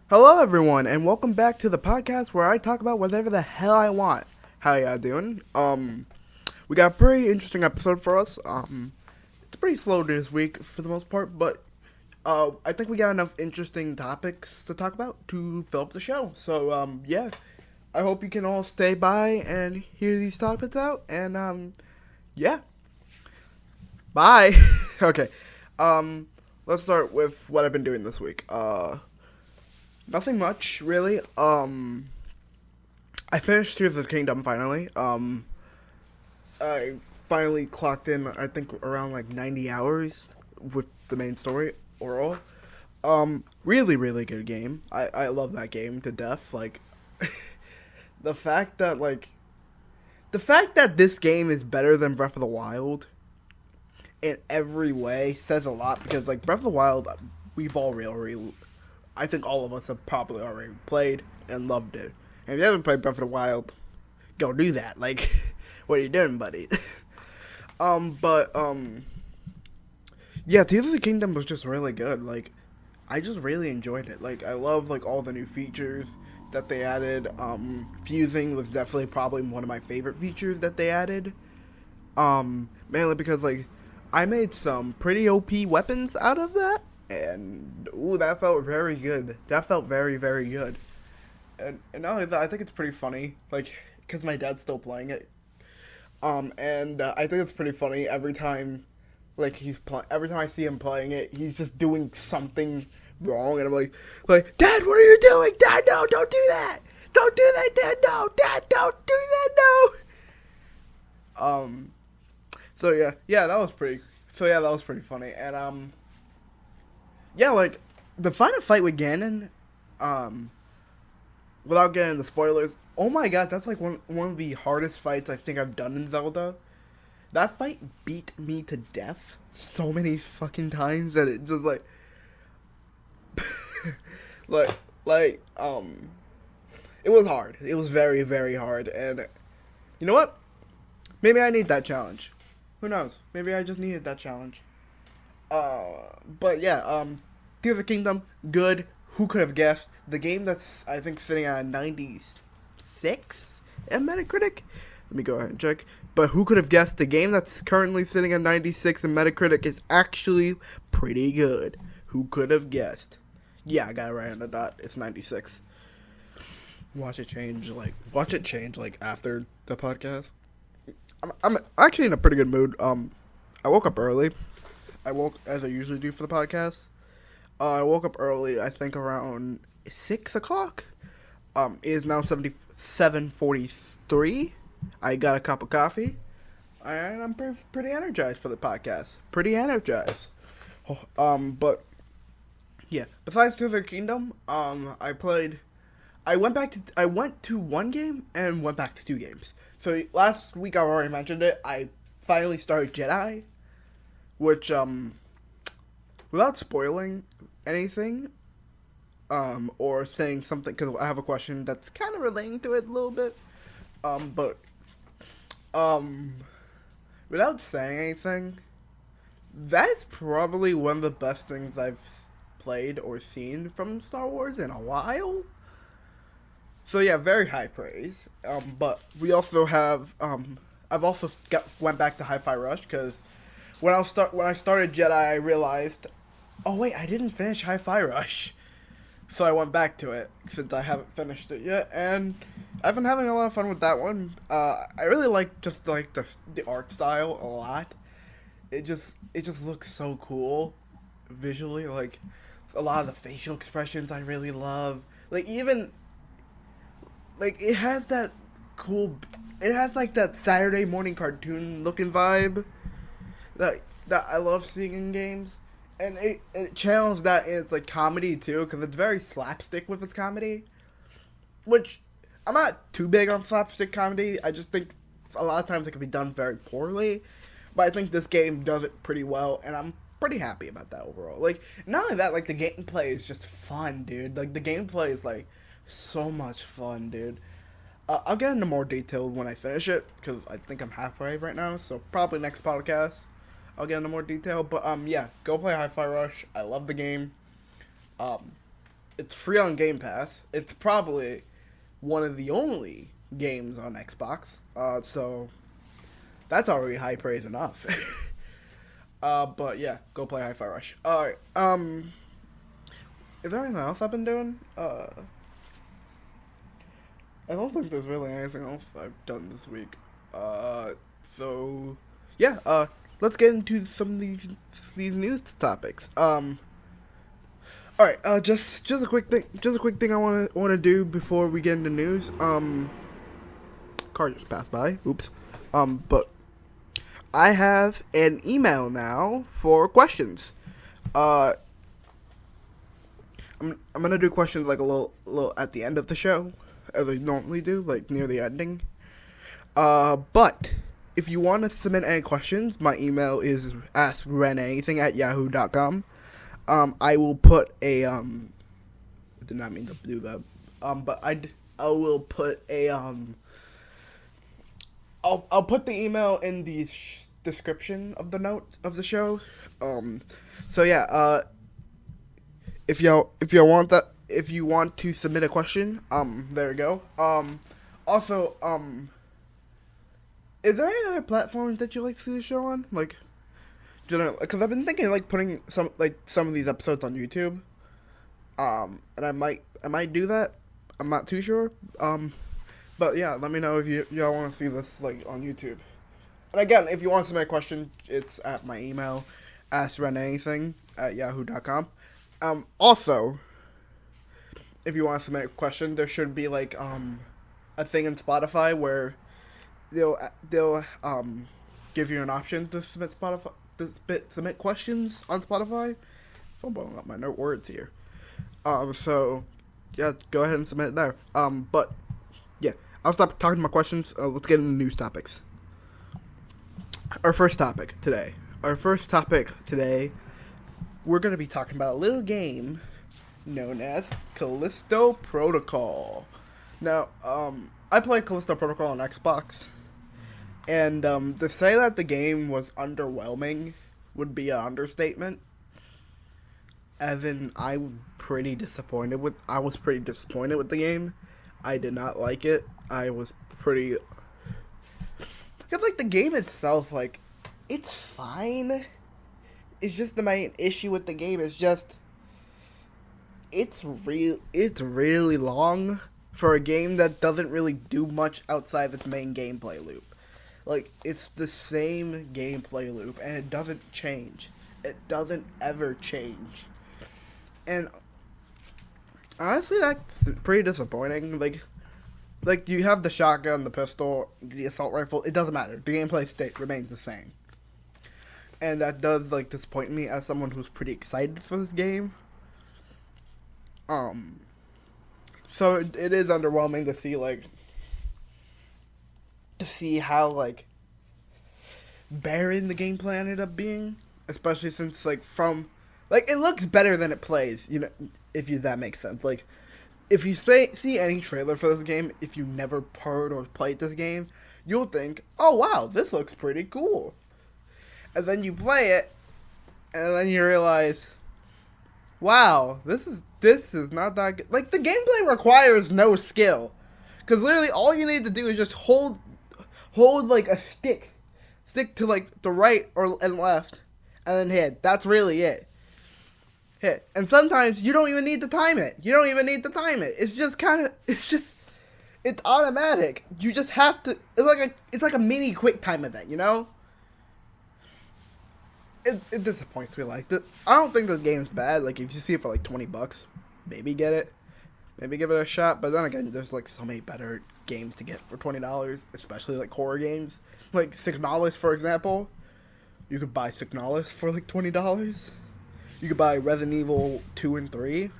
Hello, everyone, and welcome back to the podcast where I talk about whatever the hell I want. How y'all doing? We got a pretty interesting episode for us. It's pretty slow this week for the most part, but I think we got enough interesting topics to talk about to fill up the show. So, yeah, I hope you can all stay by and hear these topics out. And yeah, bye. Okay. Let's start with what I've been doing this week. Nothing much, really. I finished Tears of the Kingdom, finally. I finally clocked in, I think, around, 90 hours with the main story, overall. Really, really good game. I love that game to death. The fact that this game is better than Breath of the Wild in every way says a lot, because, Breath of the Wild, we've all really I think all of us have probably already played and loved it. And if you haven't played Breath of the Wild, go do that. What are you doing, buddy? Yeah, Tears of the Kingdom was just really good. I just really enjoyed it. I love, all the new features that they added. Fusing was definitely probably one of my favorite features that they added. Mainly because, I made some pretty OP weapons out of that. And, ooh, that felt very good. That felt very, very good. And not only that, I think it's pretty funny, because my dad's still playing it. I think it's pretty funny every time, every time I see him playing it, he's just doing something wrong, and I'm like, Dad, what are you doing? Dad, no, don't do that! Don't do that, Dad, no! Dad, don't do that, no! That was pretty funny, and, yeah, the final fight with Ganon, without getting into spoilers, oh my god, that's, one of the hardest fights I think I've done in Zelda. That fight beat me to death so many fucking times that it just, it was hard. It was very, very hard, and you know what? Maybe I need that challenge. Who knows? Maybe I just needed that challenge. But yeah, Tears of the Kingdom, good. Who could have guessed? The game that's, I think, sitting at 96 at Metacritic? Let me go ahead and check. But who could have guessed the game that's currently sitting at 96 in Metacritic is actually pretty good? Who could have guessed? Yeah, I got it right on the dot. It's 96. Watch it change, after the podcast. I'm actually in a pretty good mood. I woke up early. I woke as I usually do for the podcast. I woke up early, I think around 6 o'clock. It is now 7:43. I got a cup of coffee, and I'm pretty energized for the podcast. Pretty energized. But yeah. Besides Tears of the Kingdom, I went to one game and went back to 2 games. So last week I already mentioned it. I finally started Jedi, which without spoiling anything, or saying something, because I have a question that's kind of relating to it a little bit, without saying anything, that's probably one of the best things I've played or seen from Star Wars in a while. So yeah, very high praise. But we also have, I've also went back to Hi-Fi Rush, because when I started Jedi, I realized, oh wait, I didn't finish Hi-Fi Rush. So I went back to it, since I haven't finished it yet, and I've been having a lot of fun with that one. I really like the art style a lot. It just looks so cool visually. A lot of the facial expressions I really love. It has that cool, it has that Saturday morning cartoon looking vibe that I love seeing in games. And it channels that in its comedy too, because it's very slapstick with its comedy, which I'm not too big on slapstick comedy. I just think a lot of times it can be done very poorly, but I think this game does it pretty well, and I'm pretty happy about that overall. Not only that, the gameplay is just fun, dude. The gameplay is so much fun, dude. I'll get into more detail when I finish it, because I think I'm halfway right now, so probably next podcast I'll get into more detail. But yeah, go play Hi-Fi Rush. I love the game. It's free on Game Pass. It's probably one of the only games on Xbox. So that's already high praise enough. But yeah, go play Hi-Fi Rush. Alright, is there anything else I've been doing? I don't think there's really anything else I've done this week. So yeah, let's get into some of these news topics. Alright, just a quick thing I wanna do before we get into news. Car just passed by. Oops. But I have an email now for questions. I'm gonna do questions like a little at the end of the show, as I normally do, like near the ending. But if you want to submit any questions, my email is askrenanything@yahoo.com. I will put a I did not mean to do that. But I will put a I'll put the email in the description of the note of the show. So yeah, if you want to submit a question, there you go. Also, is there any other platforms that you like to see the show on? Like, generally, because I've been thinking like putting some of these episodes on YouTube. And I might do that. I'm not too sure. But yeah, let me know if y'all want to see this like on YouTube. And again, if you want to submit a question, it's at my email, askrenanything@yahoo.com. Also, if you want to submit a question, there should be like a thing in Spotify where they'll give you an option to submit submit questions on Spotify. I'm blowing up my note words here. So yeah, go ahead and submit it there. But yeah, I'll stop talking about questions. Let's get into news topics. Our first topic today, we're going to be talking about a little game known as Callisto Protocol. Now, I played Callisto Protocol on Xbox, and to say that the game was underwhelming would be an understatement. As in, I was pretty disappointed with the game. I did not like it. I was pretty... Because, like, the game itself, like, it's fine. It's just the main issue with the game is just... It's really long for a game that doesn't really do much outside of its main gameplay loop. Like, it's the same gameplay loop, and it doesn't change. It doesn't ever change. And honestly, that's pretty disappointing. Like you have the shotgun, the pistol, the assault rifle. It doesn't matter. The gameplay remains the same. And that does, like, disappoint me as someone who's pretty excited for this game. So it is underwhelming to see how, like, barren the gameplay ended up being. Especially since, like, it looks better than it plays, you know, that makes sense. Like, if you see any trailer for this game, if you never heard or played this game, you'll think, oh wow, this looks pretty cool. And then you play it, and then you realize, wow, this is not that good. Like, the gameplay requires no skill. Because literally all you need to do is just hold like, a stick to, like, the right and left, and then hit. That's really it. Hit. And sometimes you don't even need to time it. It's automatic. You just have to, it's like a mini quick time event, you know? It disappoints me like this. I don't think this game's bad. Like, if you see it for like $20, maybe get it. Maybe give it a shot. But then again, there's like so many better games to get for $20, especially like horror games. Like Signalis, for example. You could buy Signalis for like $20. You could buy Resident Evil 2 and 3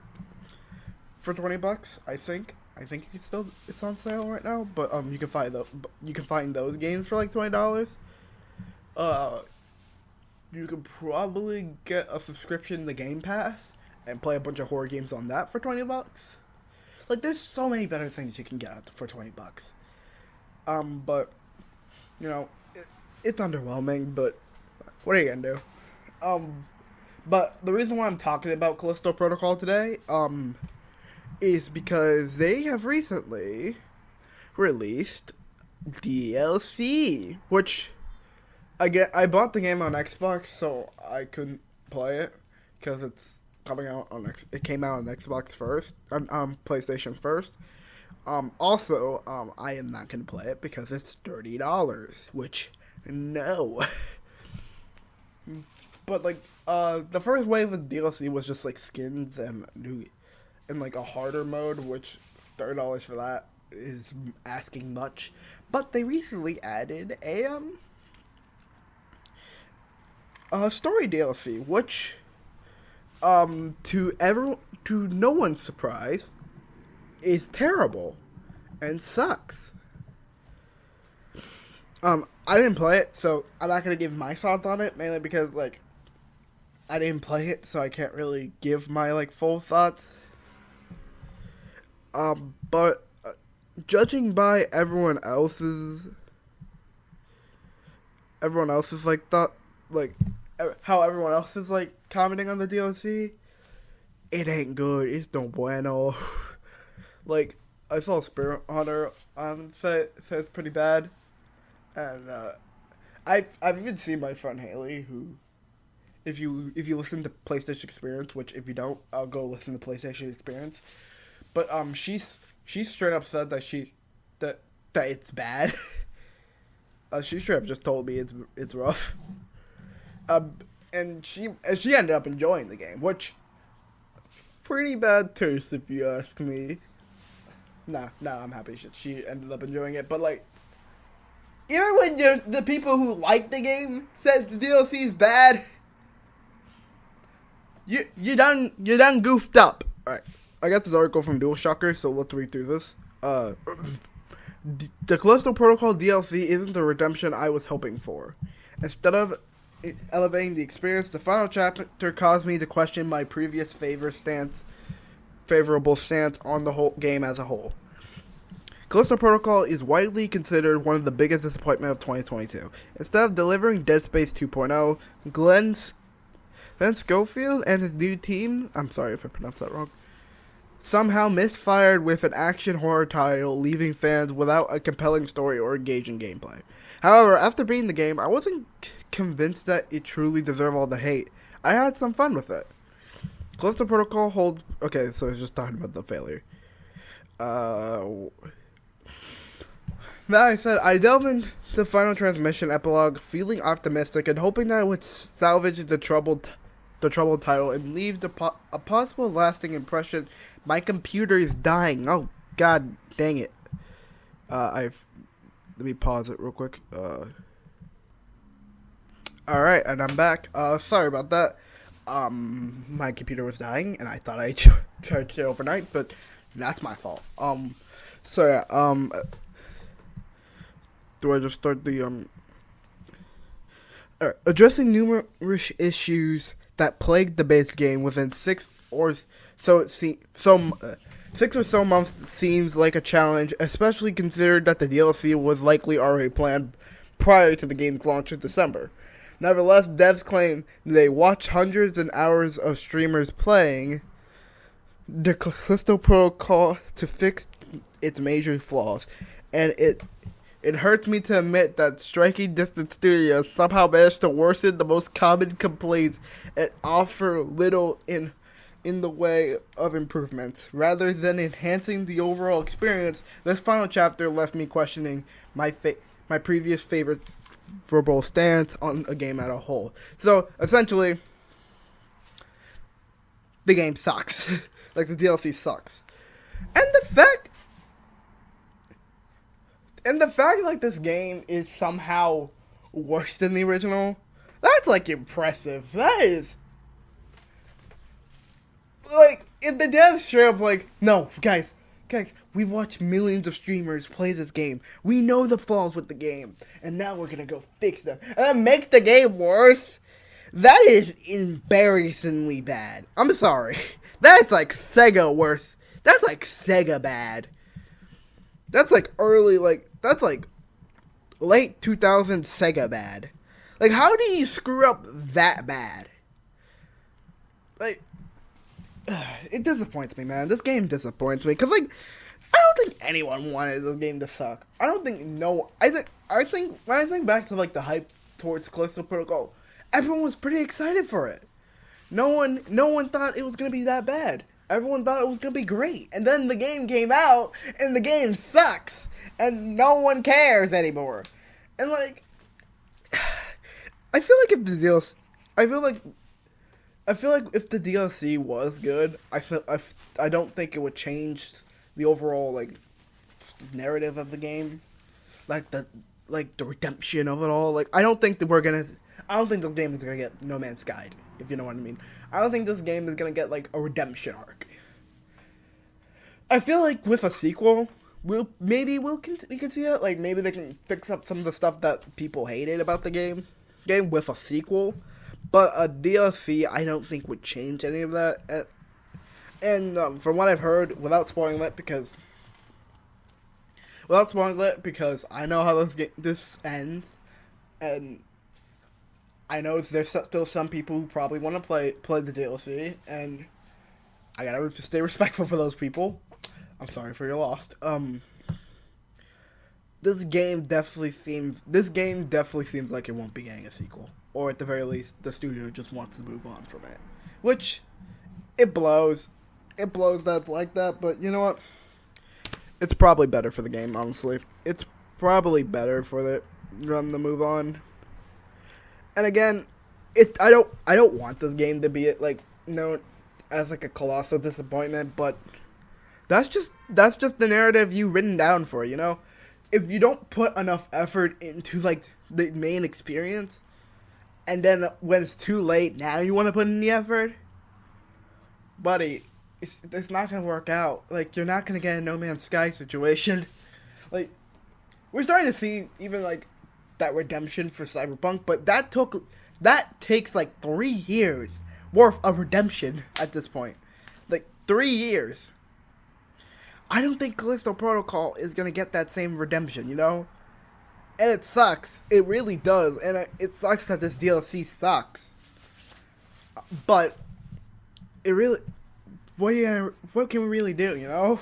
for $20, I think. I think it's on sale right now, but you can find those games for like $20. You could probably get a subscription to Game Pass and play a bunch of horror games on that for $20. Like, there's so many better things you can get for $20. But you know, it's underwhelming, but what are you gonna do? But the reason why I'm talking about Callisto Protocol today, is because they have recently released DLC, which I bought the game on Xbox, so I couldn't play it because it came out on Xbox first, on PlayStation first. Also, I am not gonna play it because it's $30, which no. But like, the first wave of DLC was just like skins and like a harder mode, which $30 for that is asking much. But they recently added a story DLC, which to no one's surprise is terrible and sucks. I didn't play it, so I'm not gonna give my thoughts on it, mainly because like I didn't play it, so I can't really give my like full thoughts. But judging by everyone else's like thought, like how everyone else is like commenting on the DLC, it ain't good. It's no bueno. Like, I saw Spirit Hunter say it's pretty bad, and I've even seen my friend Haley, who, if you listen to PlayStation Experience, which if you don't, I'll go listen to PlayStation Experience, but she's straight up said that it's bad. She straight up just told me it's rough. And she ended up enjoying the game, which pretty bad taste if you ask me. Nah, I'm happy she ended up enjoying it. But like, even when the people who like the game said the DLC is bad, you done goofed up. All right, I got this article from DualShocker, so let's read through this. The Callisto Protocol DLC isn't the redemption I was hoping for. Instead of elevating the experience, the final chapter caused me to question my previous favorable stance on the whole game as a whole. Callisto Protocol is widely considered one of the biggest disappointments of 2022. Instead of delivering Dead Space 2.0, Glenn Schofield and his new team, I'm sorry if I pronounced that wrong, somehow misfired with an action horror title, leaving fans without a compelling story or engaging gameplay. However, after beating the game, I wasn't convinced that it truly deserved all the hate. I had some fun with it. Callisto Protocol holds... Okay, so it's just talking about the failure. That said, I delved into the final transmission epilogue, feeling optimistic and hoping that it would salvage the troubled title and leave a possible lasting impression. My computer is dying. Oh, god dang it. Let me pause it real quick. Alright, and I'm back. Sorry about that. My computer was dying, and I thought I charged it overnight, but that's my fault. So yeah, do I just start the, addressing numerous issues that plagued the base game within 6 or so months seems like a challenge, especially considered that the DLC was likely already planned prior to the game's launch in December. Nevertheless, devs claim they watched hundreds of hours of streamers playing the Callisto Protocol to fix its major flaws, and it hurts me to admit that Striking Distance Studios somehow managed to worsen the most common complaints and offer little in the way of improvements. Rather than enhancing the overall experience, this final chapter left me questioning my previous favorable stance on a game as a whole. So, essentially, the game sucks. Like, the DLC sucks. And the fact like this game is somehow worse than the original, that's like impressive. That is like, if the devs straight up like, no, guys, we've watched millions of streamers play this game. We know the flaws with the game, and now we're gonna go fix them and then make the game worse. That is embarrassingly bad. I'm sorry. That's like Sega worse. That's like Sega bad. That's like that's like late 2000s Sega bad. Like, how do you screw up that bad? Like, it disappoints me, man. This game disappoints me because, like, I don't think anyone wanted this game to suck. I don't think no. I think when I think back to like the hype towards Callisto Protocol, everyone was pretty excited for it. No one thought it was gonna be that bad. Everyone thought it was gonna be great, and then the game came out, and the game sucks, and no one cares anymore. And like, I feel like if the DLC, I feel like if the DLC was good, I don't think it would change the overall like narrative of the game, like the redemption of it all. Like I don't think this game is gonna get No Man's Sky, if you know what I mean. I don't think this game is gonna get like a redemption arc. I feel like with a sequel, we can see that. Like maybe they can fix up some of the stuff that people hated about the game with a sequel. But a DLC, I don't think would change any of that. And from what I've heard, without spoiling it, because I know how this ends, and I know there's still some people who probably want to play the DLC, and I gotta stay respectful for those people. I'm sorry for your loss. This game definitely seems like it won't be getting a sequel. Or at the very least, the studio just wants to move on from it. Which, it blows. It blows that like that, but you know what? It's probably better for the game, honestly. It's probably better for them to move on. And again, I don't want this game to be like known as like a colossal disappointment, but that's just the narrative you've written down for, you know? If you don't put enough effort into like the main experience, and then when it's too late, now you want to put in the effort, buddy, it's not going to work out. Like, you're not going to get a No Man's Sky situation. Like, we're starting to see even, like, that redemption for Cyberpunk, but that takes, like, 3 years worth of redemption at this point. Like, 3 years. I don't think Callisto Protocol is going to get that same redemption, you know? And it sucks. It really does. And it sucks that this DLC sucks. But it really, what can we really do, you know?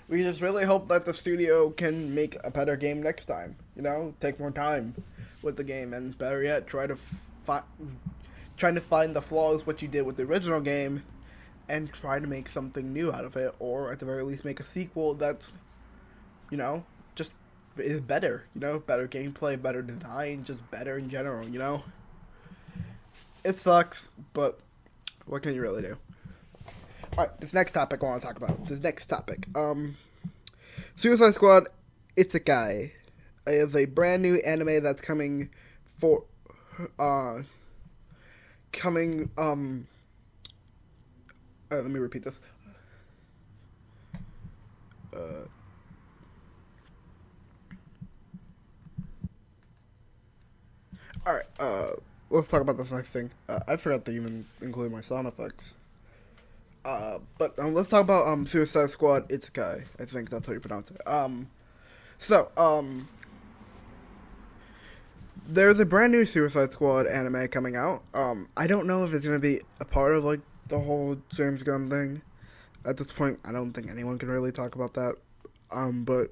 We just really hope that the studio can make a better game next time. You know, take more time with the game, and better yet, trying to find the flaws what you did with the original game, and try to make something new out of it, or at the very least make a sequel that's, you know, just is better, you know, better gameplay, better design, just better in general, you know. It sucks, but what can you really do? Alright, this next topic I want to talk about. Suicide Squad Isekai is a brand new anime that's coming let me repeat this. Alright, let's talk about this next thing. I forgot to even include my sound effects. But let's talk about Suicide Squad Isekai. I think that's how you pronounce it. There's a brand new Suicide Squad anime coming out. I don't know if it's gonna be a part of like the whole James Gunn thing. At this point, I don't think anyone can really talk about that. But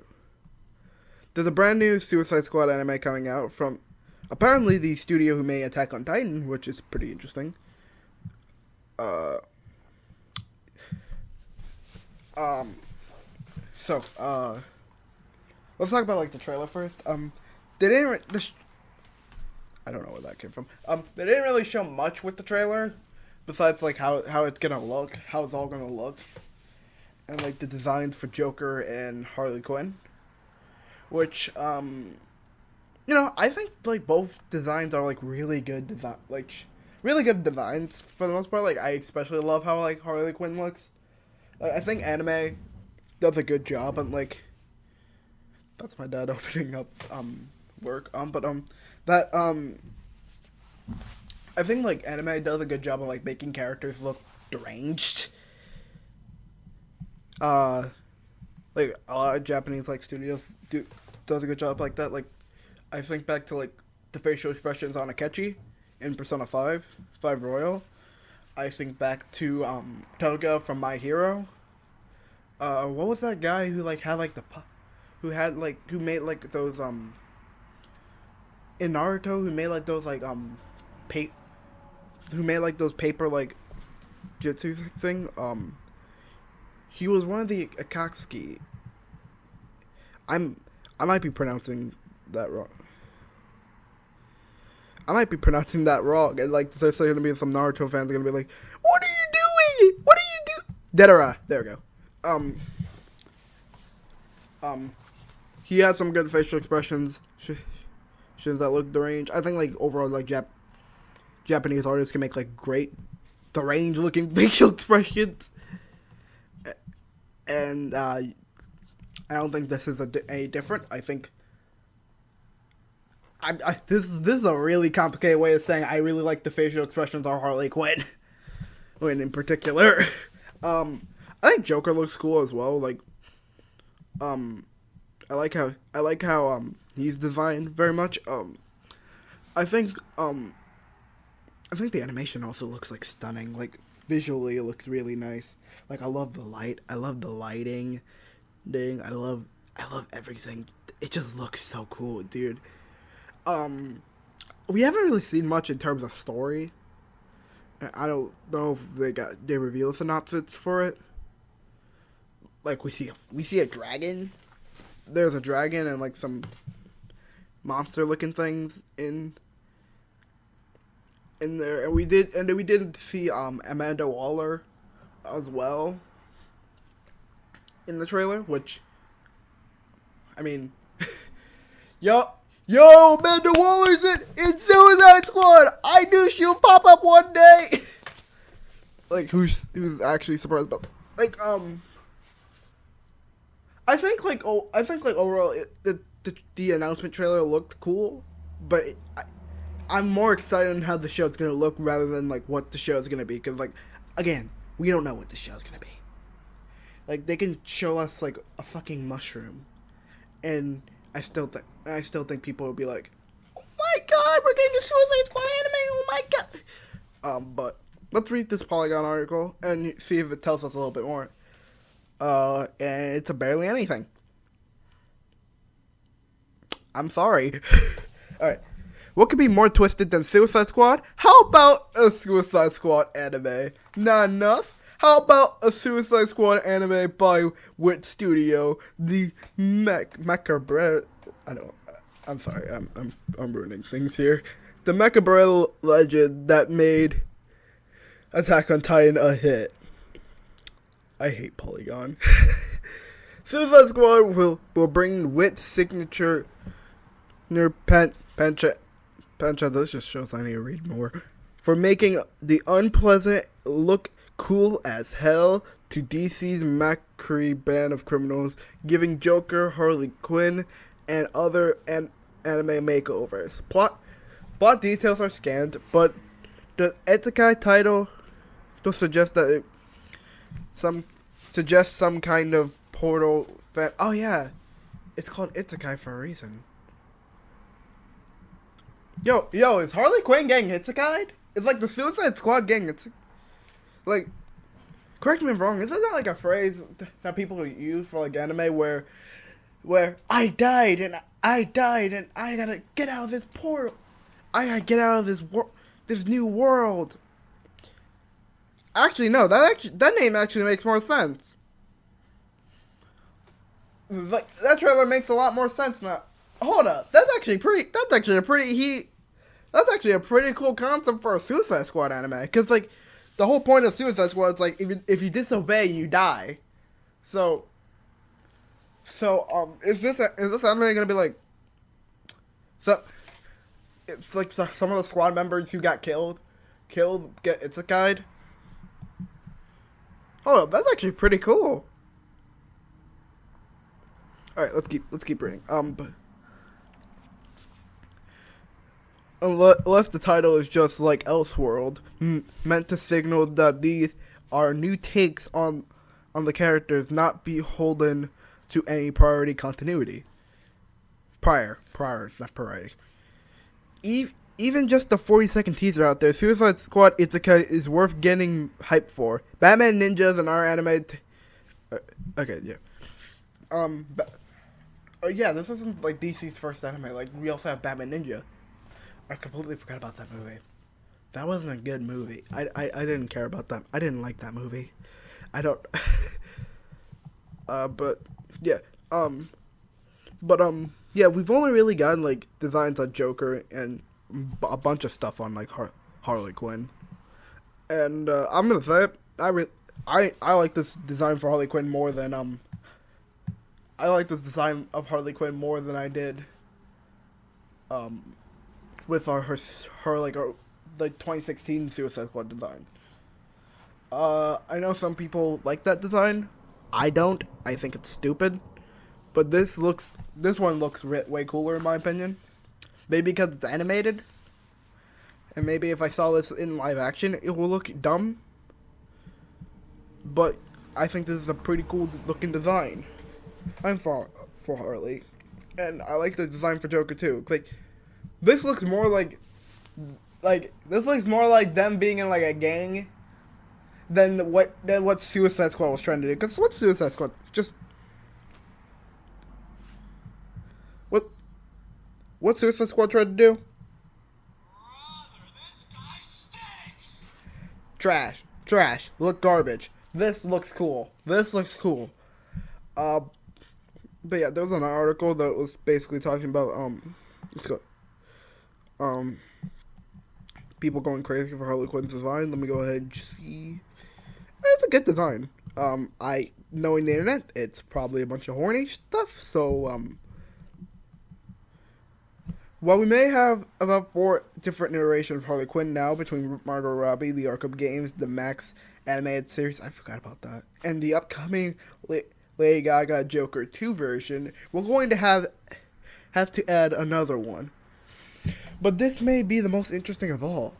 there's a brand new Suicide Squad anime coming out from apparently the studio who made Attack on Titan, which is pretty interesting. Let's talk about like the trailer first. I don't know where that came from. They didn't really show much with the trailer, besides like how it's gonna look, how it's all gonna look, and like the designs for Joker and Harley Quinn, which you know, I think like both designs are like really good designs for the most part. Like I especially love how like Harley Quinn looks. Like, I think anime does a good job, and like that's my dad opening up work. I think like anime does a good job of like making characters look deranged. Like a lot of Japanese like studios does a good job like that. Like I think back to like the facial expressions on Akechi in Persona 5 Royal. I think back to Toga from My Hero. What was that guy who like had like who made like those in Naruto, who made like those like who made like those paper like jutsu thing? He was one of the Akatsuki. I might be pronouncing that wrong. And like there's gonna be some Naruto fans are gonna be like, "What are you doing? What are you doing?" Dedera. There we go. He had some good facial expressions that looked deranged. I think like overall like Japanese artists can make like great deranged looking facial expressions, and I don't think this is any different. I think this is a really complicated way of saying I really like the facial expressions of Harley Quinn. When in particular, I think Joker looks cool as well. Like, I like how he's designed very much. I think the animation also looks like stunning. Like visually, it looks really nice. Like I love the light. I love the lighting. I love everything. It just looks so cool, dude. We haven't really seen much in terms of story. I don't know if they reveal a synopsis for it. Like we see a dragon. There's a dragon and like some monster looking things in there, and we did see Amanda Waller as well in the trailer, which I mean Yo, Amanda Waller's in Suicide Squad. I knew she'll pop up one day. Like, who's actually surprised about? Like, I think overall the announcement trailer looked cool, but I'm more excited on how the show's gonna look rather than like what the show's gonna be. Because like, again, we don't know what the show's gonna be. Like, they can show us like a fucking mushroom, and I still think people will be like, "Oh my god, we're getting a Suicide Squad anime! Oh my god!" But let's read this Polygon article and see if it tells us a little bit more. And it's barely anything. I'm sorry. All right, what could be more twisted than Suicide Squad? How about a Suicide Squad anime? Not enough. How about a Suicide Squad anime by Wit Studio, the Mecha I'm sorry, I'm ruining things here. The Mecha legend that made Attack on Titan a hit. I hate Polygon. Suicide Squad will bring Wit's signature pencha. This just shows I need to read more. For making the unpleasant look cool as hell to DC's Macri band of criminals, giving Joker, Harley Quinn, and other anime makeovers. Plot details are scanned, but the Isekai title does suggest that it suggests some kind of portal. Oh yeah, it's called Isekai for a reason. Yo, is Harley Quinn getting Isekai'd? It's like the Suicide Squad gang. It's like, correct me if I'm wrong, isn't that like a phrase that people use for like anime where I died and I gotta get out of this portal. I gotta get out of this new world. Actually, no, that name actually makes more sense. Like, that trailer makes a lot more sense now. Hold up, that's actually a pretty cool concept for a Suicide Squad anime. Cause like, the whole point of Suicide Squad is like, if you disobey, you die. So is this anime gonna be like, it's like some of the squad members who got killed get Isekai'd? Hold up, that's actually pretty cool. All right, let's keep reading. But unless the title is just like Elseworld, meant to signal that these are new takes on the characters, not beholden to any priority continuity. Not priority. even just the 40-second teaser out there, Suicide Squad Isekai is worth getting hyped for. Batman Ninjas and our anime. Okay, yeah. Yeah, this isn't like DC's first anime. Like, we also have Batman Ninja. I completely forgot about that movie. That wasn't a good movie. I didn't care about that. I didn't like that movie. I don't. But yeah. Yeah, we've only really gotten like designs on Joker and a bunch of stuff on like Harley Quinn. And I'm gonna say it. I like this design for Harley Quinn more than I like this design of Harley Quinn more than I did with her like 2016 Suicide Squad design. I know some people like that design. I don't. I think it's stupid. But this one looks way cooler in my opinion. Maybe because it's animated. And maybe if I saw this in live action, it will look dumb. But I think this is a pretty cool looking design. I'm for Harley. And I like the design for Joker too. Like, this looks more like this looks more like them being in like a gang than what Suicide Squad was trying to do. Because what's Suicide Squad? Just what Suicide Squad tried to do? Brother, this guy stinks. Trash. Look garbage. This looks cool. But yeah, there was an article that was basically talking about let's go. People going crazy for Harley Quinn's design. Let me go ahead and see. It's a good design. Knowing the internet, it's probably a bunch of horny stuff. So while we may have about 4 different iterations of Harley Quinn now between Margot Robbie, the Arkham games, the Max animated series, I forgot about that, and the upcoming Lady Gaga Joker 2 version, we're going to have to add another one. But this may be the most interesting of all.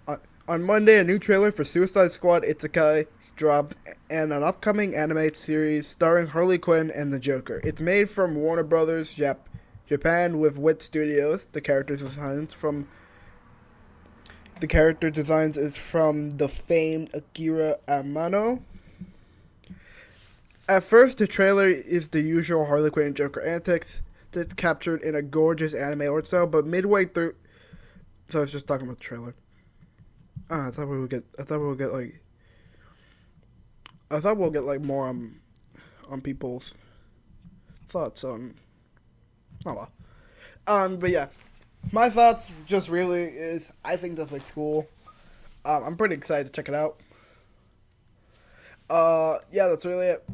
On Monday, a new trailer for Suicide Squad Isekai dropped, and an upcoming animated series starring Harley Quinn and the Joker. It's made from Warner Brothers Japan with Wit Studios. The character designs is from the famed Akira Amano. At first, the trailer is the usual Harley Quinn and Joker antics that's captured in a gorgeous anime art style, but midway through, so I was just talking about the trailer. I thought we'll get like more on people's thoughts on. Oh well. But yeah, my thoughts just really is I think this looks cool. I'm pretty excited to check it out. Yeah, that's really it.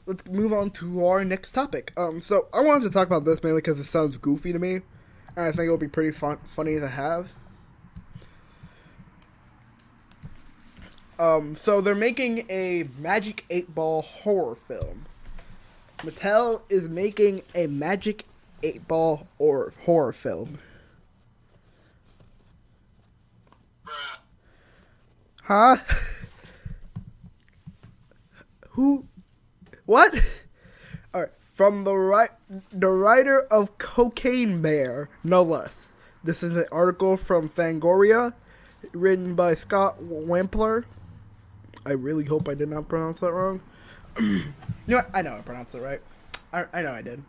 Let's move on to our next topic. So I wanted to talk about this mainly because it sounds goofy to me, and I think it'll be pretty funny to have. So they're making a Magic 8 Ball horror film. Mattel is making a Magic 8 Ball or horror film. Huh? Who? What? Alright, from the writer of Cocaine Bear, no less. This is an article from Fangoria, written by Scott Wampler. I really hope I did not pronounce that wrong. You know what? I know I pronounced it right. I know I did.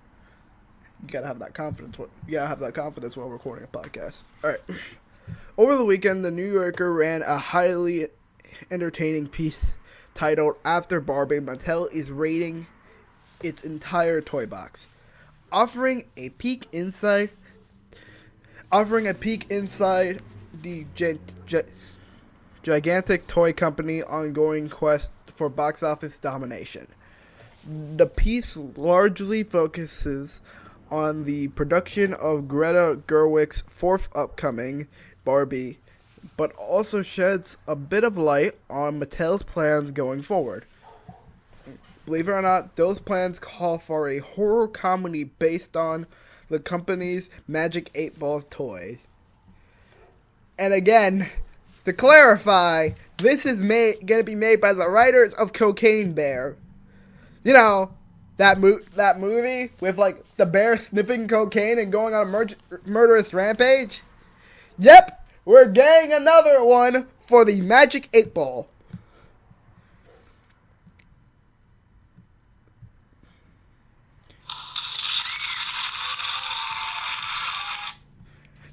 You gotta have that confidence. While recording a podcast. Alright. Over the weekend, the New Yorker ran a highly entertaining piece titled "After Barbie, Mattel is raiding its entire toy box," offering a peek inside the gigantic toy company ongoing quest for box office domination. The piece largely focuses on the production of Greta Gerwig's 4th upcoming Barbie, but also sheds a bit of light on Mattel's plans going forward. Believe it or not, those plans call for a horror comedy based on the company's Magic 8 Ball toy. And again, to clarify, this is going to be made by the writers of Cocaine Bear. You know, that movie with like the bear sniffing cocaine and going on a murderous rampage? Yep, we're getting another one for the Magic 8 Ball.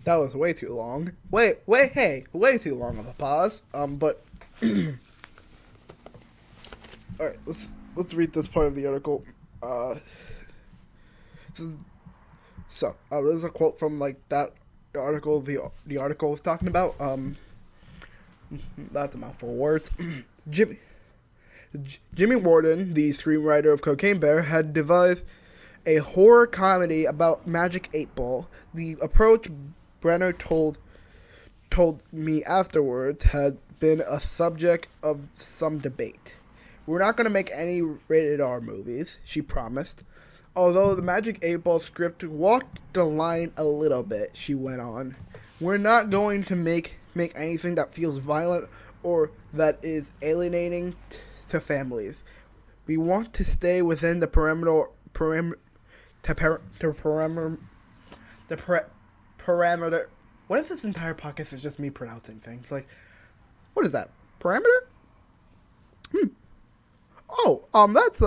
That was way too long. Hey, way too long of a pause. But all right, let's read this part of the article. So there's a quote from like that article. The article was talking about. That's a mouthful of words. Jimmy Warden, the screenwriter of Cocaine Bear, had devised a horror comedy about Magic 8 Ball. The approach, Brenner told me afterwards, had been a subject of some debate. We're not going to make any rated R movies, she promised. Although the Magic 8 Ball script walked the line a little bit, she went on. We're not going to make anything that feels violent or that is alienating to families. We want to stay within the parameter. What if this entire podcast is just me pronouncing things? Like, what is that? Parameter? Oh, that's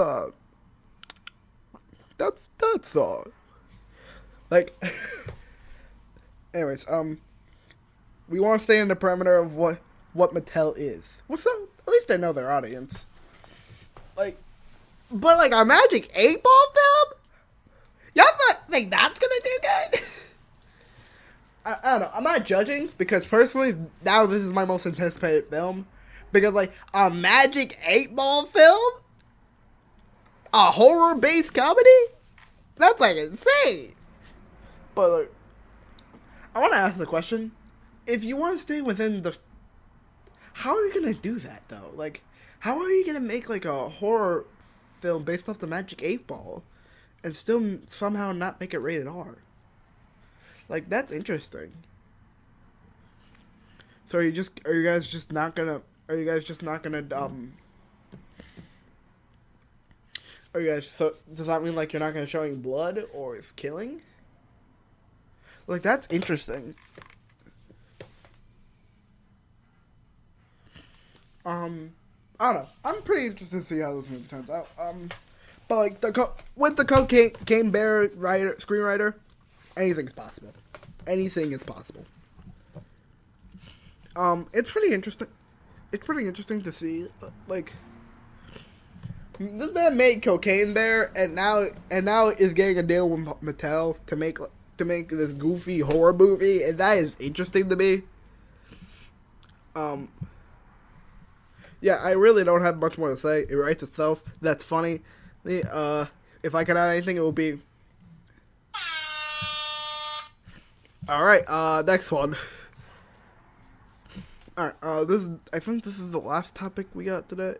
like, anyways, we want to stay in the parameter of what Mattel is. Well, so at least I know their audience. Like, but like a Magic 8 Ball film? Y'all think that's gonna do good? I don't know. I'm not judging because personally, now this is my most anticipated film. Because like a Magic 8 Ball film, a horror-based comedy, that's like insane. But like, I want to ask the question: if you want to stay within the, how are you gonna do that though? Like, how are you gonna make like a horror film based off the Magic 8 Ball, and still somehow not make it rated R? Like, that's interesting. So are you guys just not gonna so does that mean like you're not gonna show any blood or is killing? Like, that's interesting. I don't know. I'm pretty interested to see how this movie turns out. But like with the Cocaine Bear screenwriter, anything's possible. Anything is possible. It's pretty interesting. It's pretty interesting to see, like, this man made Cocaine Bear, and now is getting a deal with Mattel to make this goofy horror movie, and that is interesting to me. Yeah, I really don't have much more to say. It writes itself. That's funny. If I could add anything, it would be. Alright, next one. Alright, I think this is the last topic we got today.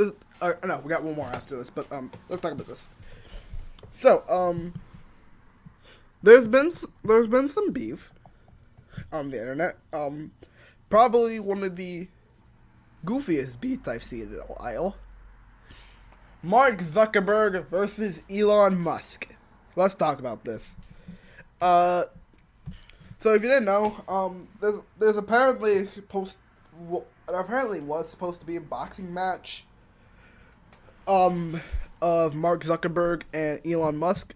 No, we got one more after this, but, let's talk about this. So, there's been some beef on the internet. Probably one of the goofiest beats I've seen in a while. Mark Zuckerberg versus Elon Musk. Let's talk about this. So if you didn't know, there's apparently was supposed to be a boxing match of Mark Zuckerberg and Elon Musk.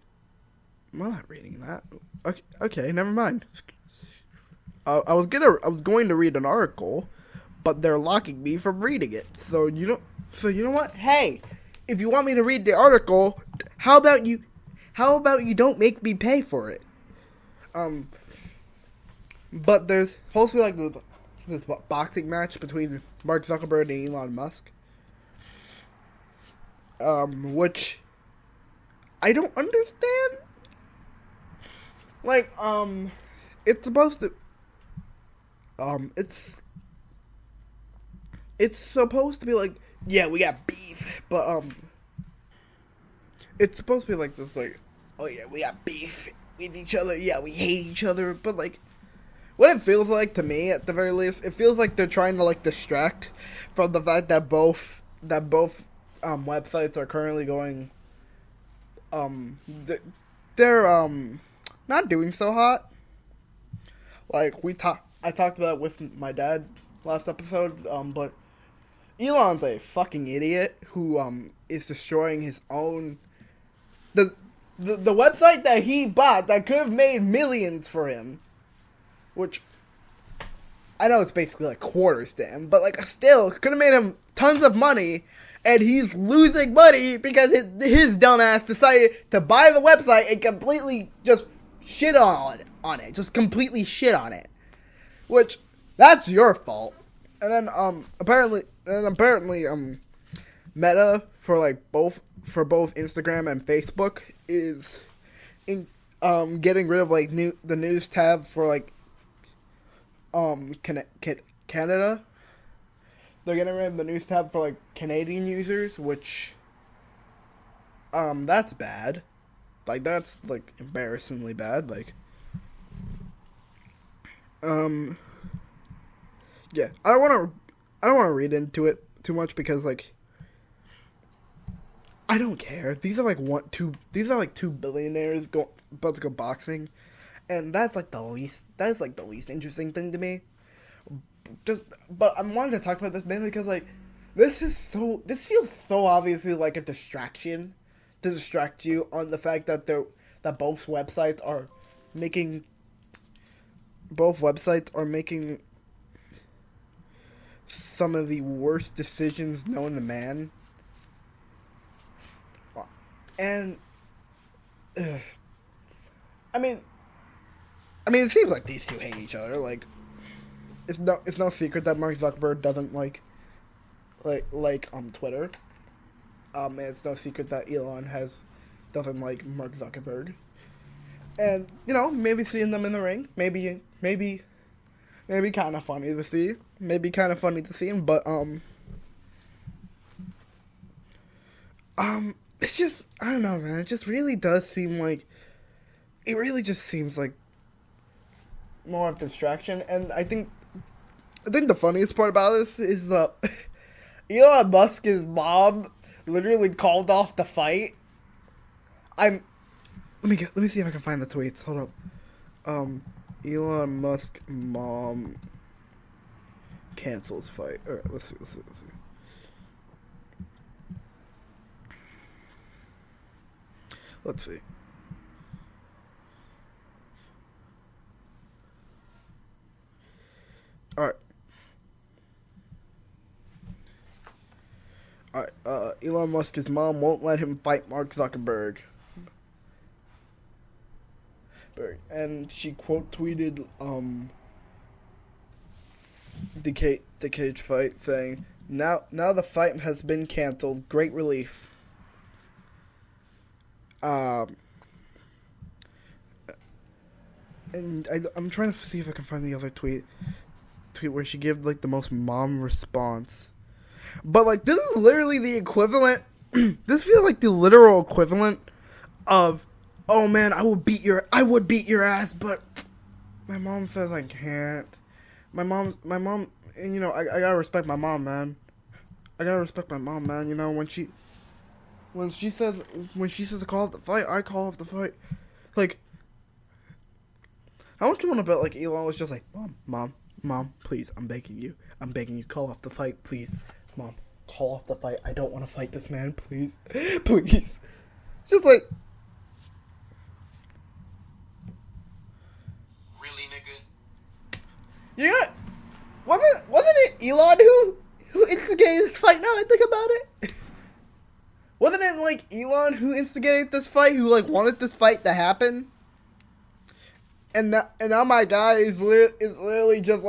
I'm not reading that. Okay, never mind. I was going to read an article, but they're locking me from reading it. So you know what? Hey, if you want me to read the article, how about you don't make me pay for it? But there's supposed to be like this boxing match between Mark Zuckerberg and Elon Musk. Which I don't understand. Like, it's supposed to. It's supposed to be like, yeah, we got beef, but it's supposed to be like this, like, oh yeah, we got beef with each other. Yeah, we hate each other, but like, what it feels like to me, at the very least, it feels like they're trying to like distract from the fact that both websites are currently going, they're not doing so hot. Like we talked I talked about it with my dad last episode, but Elon's a fucking idiot who is destroying his own the website that he bought that could have made millions for him, which I know it's basically like quarters to him, but like still could have made him tons of money, and he's losing money because his dumbass decided to buy the website and completely just shit on it, just completely shit on it, which that's your fault. And then apparently Meta for both Instagram and Facebook is getting rid of the news tab for Canada. They're getting rid of the news tab for Canadian users, which that's bad. That's embarrassingly bad. Yeah, I don't want to read into it too much because I don't care. These are these are two billionaires about to go boxing, and that's the least interesting thing to me. But I wanted to talk about this mainly because this feels so obviously like a distraction to distract you on the fact that both websites are making some of the worst decisions known to man. And I mean it seems like these two hate each other. It's no secret that Mark Zuckerberg doesn't like Twitter. And it's no secret that Elon doesn't like Mark Zuckerberg. And maybe seeing them in the ring, maybe kind of funny to see. Maybe kind of funny to see him, but it's just, I don't know, man. It just really does seem it really just seems like more of a distraction. And I think the funniest part about this is Elon Musk's mom literally called off the fight. Let me see if I can find the tweets. Hold up. Elon Musk mom cancels fight. All right, let's see. Let's see. All right. Elon Musk's mom won't let him fight Mark Zuckerberg. And she quote tweeted the cage fight, saying, Now the fight has been canceled. Great relief. And I'm trying to see if I can find the other tweet where she gave the most mom response. But this is literally the equivalent. This feels like the literal equivalent of, oh man, I would beat your ass, but my mom says I can't. My mom, and I gotta respect my mom, man. When she says to call off the fight, I call off the fight. How much you want to bet Elon was just Mom, please, I'm begging you, call off the fight, please. Mom, call off the fight. I don't want to fight this man, please. Please. Just Really, nigga? Wasn't it Elon who instigated this fight now I think about it? Wasn't it Elon who instigated this fight, who wanted this fight to happen? And now my guy is literally just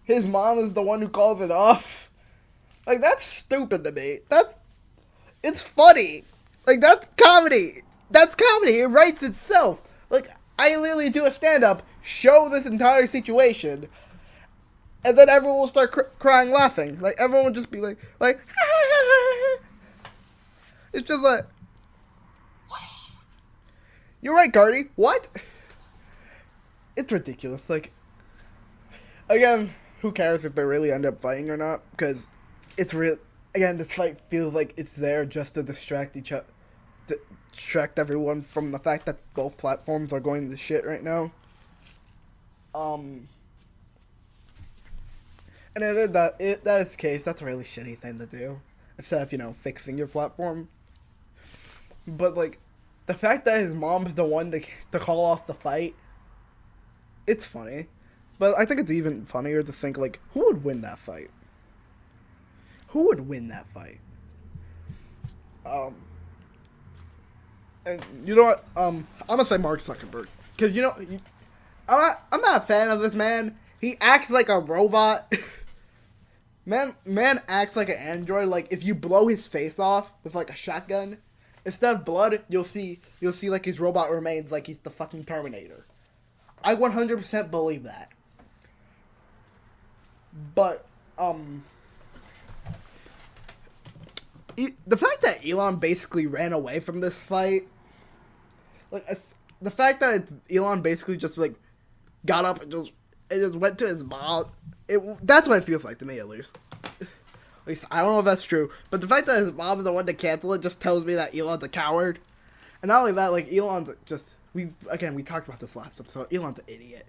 his mom is the one who calls it off. That's stupid to me. It's funny. That's comedy. It writes itself. I literally do a stand-up, show this entire situation, and then everyone will start crying laughing. Everyone will just be it's just you're right, Cardi. What? It's ridiculous. Again, who cares if they really end up fighting or not? Because it's real. Again, this fight feels like it's there just to distract distract everyone from the fact that both platforms are going to shit right now. And if that is the case, that's a really shitty thing to do. Instead of, fixing your platform. But, like, the fact that his mom's the one to call off the fight, it's funny. But I think it's even funnier to think, like, who would win that fight? Who would win that fight? And you know what? I'm gonna say Mark Zuckerberg. Because, I'm not a fan of this man. He acts like a robot. Man acts like an android. Like, if you blow his face off with, like, a shotgun, instead of blood, you'll see, like, his robot remains like he's the fucking Terminator. I 100% believe that. But, the fact that Elon basically ran away from this fight, like, the fact that Elon basically just, like, got up and just went to his mom, that's what it feels like to me, at least. At least, I don't know if that's true, but the fact that his mom's the one to cancel it just tells me that Elon's a coward. And not only that, like, Elon's just, we talked about this last episode, Elon's an idiot.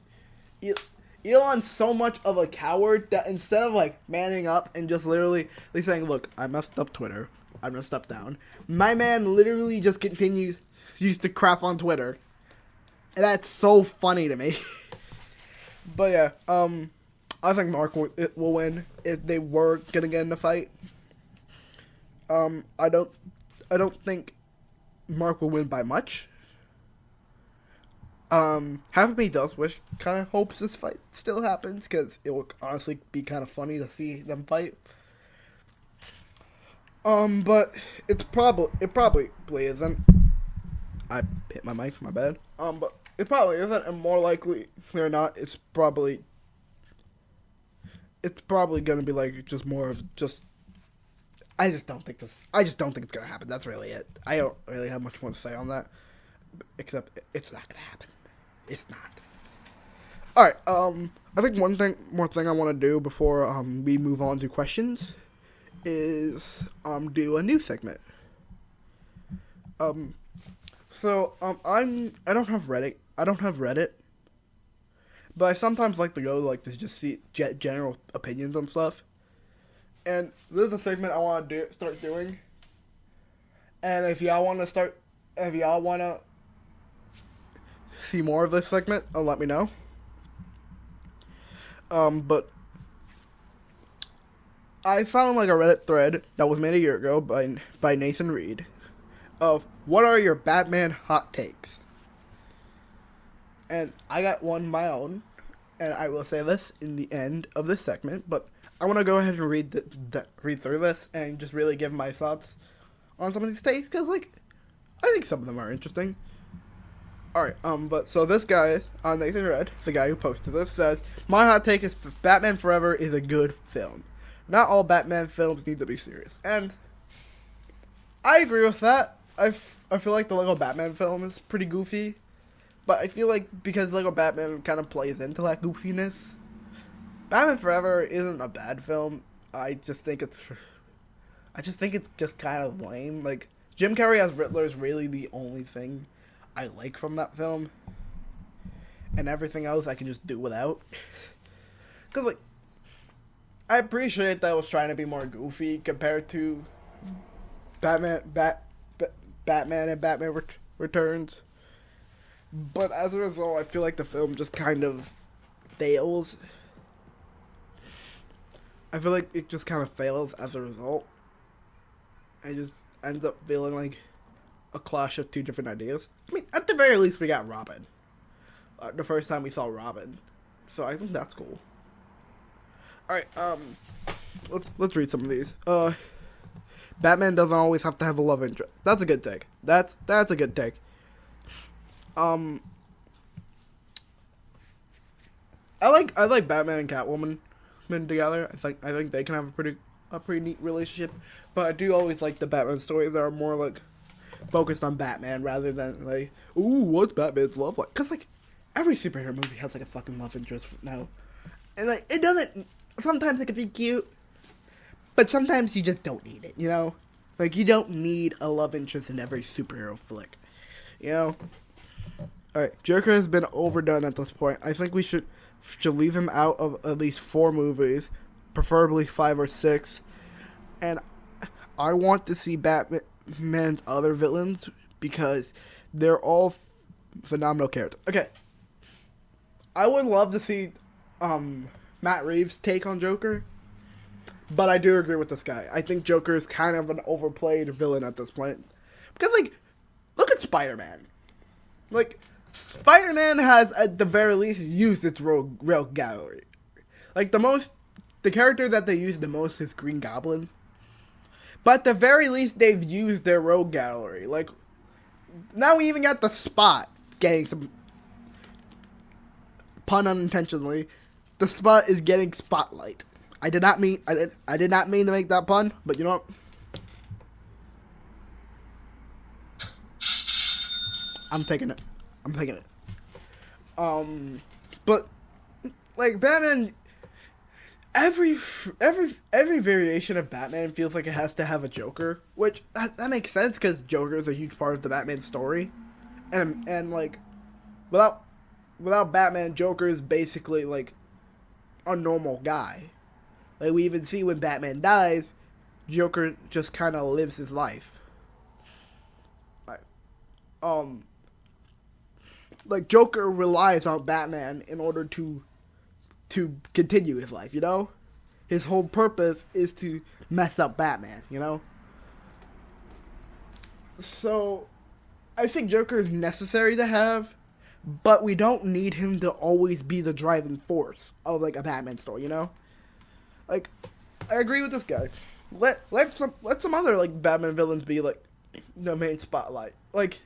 Elon's so much of a coward that instead of, like, manning up and just literally saying, look, I messed up Twitter, I'm gonna step down, my man literally just continues to crap on Twitter. And that's so funny to me. But yeah, I think Mark will win if they were gonna get in a fight. I don't think Mark will win by much. Half of me kind of hopes this fight still happens, because it will honestly be kind of funny to see them fight. But it probably isn't. I hit my mic, my bad. But it probably isn't, and more likely or not, it's probably gonna be like just more of just. I just don't think it's gonna happen. That's really it. I don't really have much more to say on that, except it's not gonna happen. It's not. All right. I think one more thing I want to do before we move on to questions is do a new segment. So I don't have Reddit, but I sometimes like to go to just see general opinions on stuff. And this is a segment I want to start doing. And if y'all want to see more of this segment, let me know. But I found like a Reddit thread that was made a year ago by Nathan Reed of what are your Batman hot takes. And I got one of my own, and I will say this in the end of this segment, but I want to go ahead and read through this and just really give my thoughts on some of these takes, because, like, I think some of them are interesting. Alright, but, so this guy, Nathan Reed, the guy who posted this, says, my hot take is Batman Forever is a good film. Not all Batman films need to be serious. And I agree with that. I feel like the Lego Batman film is pretty goofy, but I feel like because Lego Batman kind of plays into that goofiness, Batman Forever isn't a bad film. I just think it's just kind of lame. Like, Jim Carrey as Riddler is really the only thing I like from that film, and everything else I can just do without. Cause like, I appreciate that it was trying to be more goofy compared to Batman and Batman Returns, but as a result, I feel like the film just kind of fails. I feel like it just kind of fails as a result. It just ends up feeling like a clash of two different ideas. I mean, at the very least, we got Robin. The first time we saw Robin, so I think that's cool. All right, let's read some of these. Batman doesn't always have to have a love interest. That's a good take. That's a good take. I like Batman and Catwoman together. I think they can have a pretty neat relationship. But I do always like the Batman stories that are more like focused on Batman rather than like, ooh, what's Batman's love like? Because like every superhero movie has like a fucking love interest now, and like it doesn't. Sometimes it can be cute, but sometimes you just don't need it. You know, like you don't need a love interest in every superhero flick. You know. All right, Joker has been overdone at this point. I think we should leave him out of at least 4 movies, preferably 5 or 6. And I want to see Batman's other villains because they're all phenomenal characters. Okay, I would love to see Matt Reeves' take on Joker, but I do agree with this guy. I think Joker is kind of an overplayed villain at this point. Because, like, look at Spider-Man. Like, Spider-Man has, at the very least, used its rogue gallery. Like, the character that they use the most is Green Goblin. But at the very least, they've used their rogue gallery. Like, now we even got the Spot getting some, pun unintentionally, the Spot is getting spotlight. I did not mean to make that pun, but you know what? I'm taking it. But like Batman, every variation of Batman feels like it has to have a Joker, which that makes sense because Joker is a huge part of the Batman story, and like without Batman, Joker is basically like a normal guy. Like we even see when Batman dies, Joker just kind of lives his life. Like Joker relies on Batman in order to continue his life, you know? His whole purpose is to mess up Batman, you know? So, I think Joker is necessary to have, but we don't need him to always be the driving force of, like, a Batman story, you know? Like, I agree with this guy. Let some other, like, Batman villains be, like, the main spotlight. Like,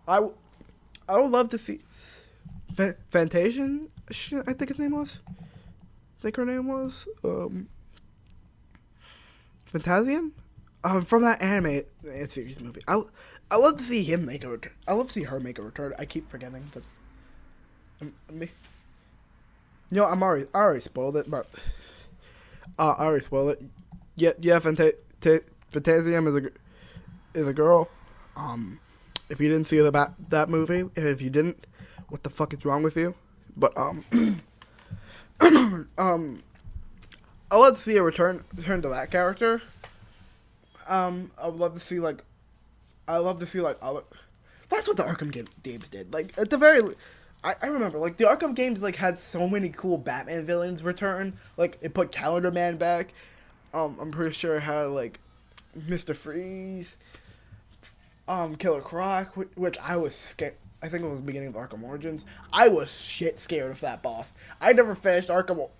I would love to see Fantasian, I think his name was. I think her name was Fantasian? From that anime series movie. I love to see him make a return. I love to see her make a return. I keep forgetting, but me. You know, I already spoiled it, but I already spoiled it. Yeah, Fantasian is a girl. If you didn't see that movie, if you didn't, what the fuck is wrong with you? But I love to see a return to that character. I would love to see other. That's what the Arkham games did. Like at the very, I remember like the Arkham games like had so many cool Batman villains return. Like it put Calendar Man back. I'm pretty sure it had like Mr. Freeze. Killer Croc, which I was scared. I think it was the beginning of Arkham Origins. I was shit scared of that boss. I never finished Arkham.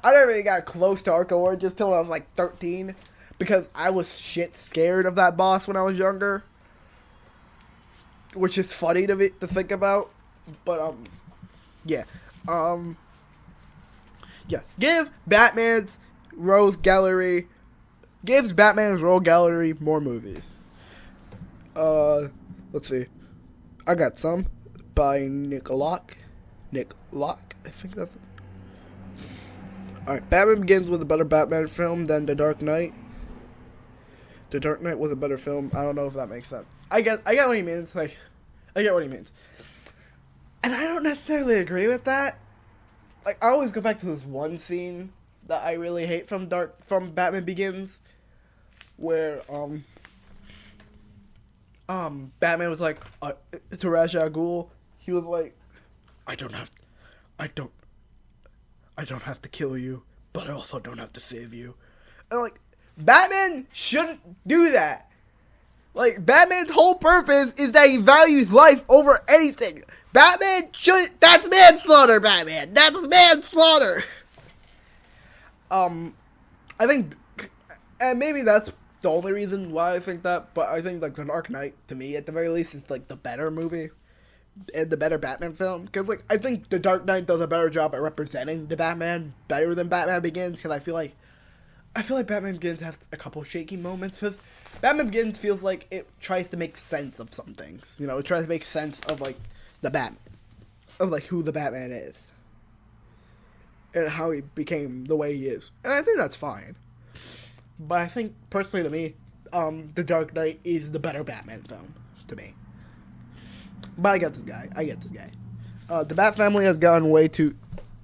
I never even got close to Arkham Origins till I was like 13, because I was shit scared of that boss when I was younger. Which is funny to think about, but yeah, yeah. Gives Batman's Rogue Gallery more movies. Let's see. I got some by Nick Locke. I think that's it. Alright, Batman Begins was a better Batman film than The Dark Knight. The Dark Knight was a better film. I don't know if that makes sense. I get what he means. Like, I get what he means. And I don't necessarily agree with that. Like, I always go back to this one scene that I really hate from Batman Begins, where, Batman was like, to Ra's al Ghul, he was like, I don't have to kill you, but I also don't have to save you. And like, Batman shouldn't do that. Like, Batman's whole purpose is that he values life over anything. That's manslaughter, Batman. That's manslaughter. I think, and maybe that's the only reason why I think that, but I think, like, The Dark Knight, to me, at the very least, is, like, the better movie and the better Batman film. Because, like, I think The Dark Knight does a better job at representing the Batman better than Batman Begins, because I feel like Batman Begins has a couple shaky moments, because Batman Begins feels like it tries to make sense of some things. You know, it tries to make sense of, like, the Batman. Of, like, who the Batman is. And how he became the way he is. And I think that's fine. But I think, personally to me, The Dark Knight is the better Batman film, to me. But I get this guy. The Bat family has gotten way too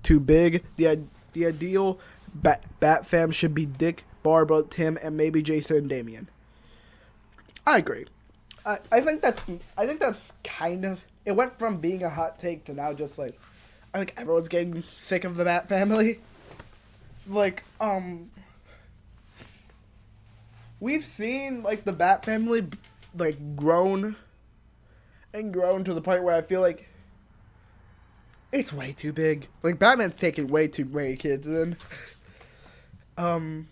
big. The ideal Bat fam should be Dick, Barbara, Tim, and maybe Jason and Damien. I agree. I think that's kind of, it went from being a hot take to now just like, I think everyone's getting sick of the Bat family. Like, we've seen like the Bat family like grown and grown to the point where I feel like it's way too big. Like, Batman's taking way too many kids in. You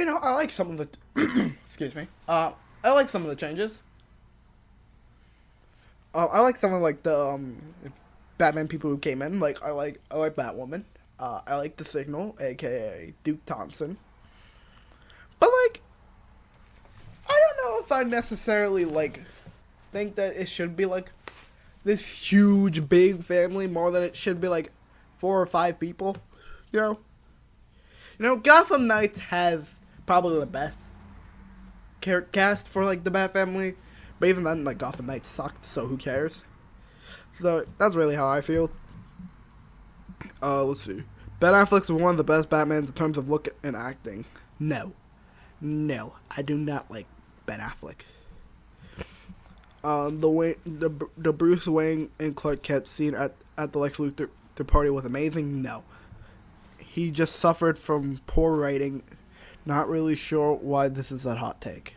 know, I like some of the excuse me. I like some of the changes. I like some of like the Batman people who came in. Like I like Batwoman. I like the Signal, aka Duke Thompson. But like, I don't know if I necessarily like think that it should be like this huge big family more than it should be like 4 or 5 people. You know, Gotham Knights has probably the best cast for like the Bat family, but even then, like, Gotham Knights sucked, so who cares? So that's really how I feel. Let's see. Ben Affleck's one of the best Batmans in terms of look and acting. No, I do not like Ben Affleck. The Bruce Wayne and Clark Kent scene at the Lex Luthor party was amazing. No, he just suffered from poor writing. Not really sure why this is a hot take.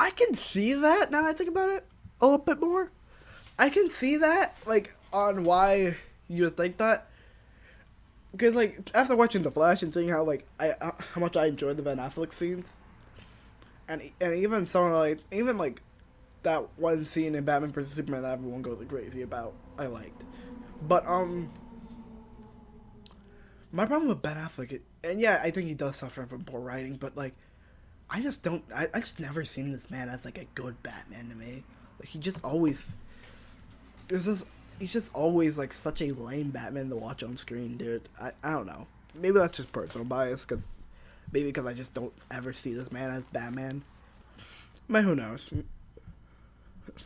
I can see that now I think about it a little bit more. I can see that, like, on why you would think that. Because, like, after watching The Flash and seeing how, like, how much I enjoyed the Ben Affleck scenes, and even some like that one scene in Batman vs Superman that everyone goes crazy about, I liked. But my problem with Ben Affleck, and yeah, I think he does suffer from poor writing, but like, I just never seen this man as like a good Batman to me. Like, he's just always like such a lame Batman to watch on screen, dude. I don't know. Maybe that's just personal bias, because I just don't ever see this man as Batman. But who knows?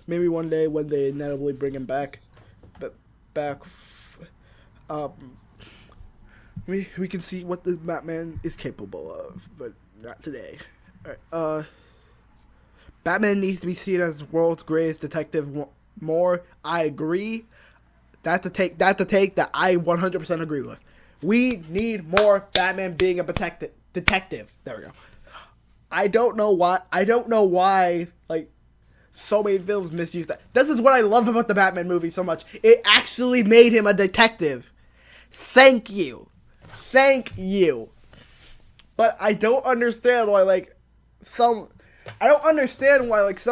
Maybe one day when they inevitably bring him back, we can see what the Batman is capable of, but not today. Alright, Batman needs to be seen as the world's greatest detective more. I agree. That's a take that I 100% agree with. We need more Batman being a detective. There we go. I don't know why, like, so many films misuse that. This is what I love about the Batman movie so much. It actually made him a detective. Thank you. But I don't understand why, some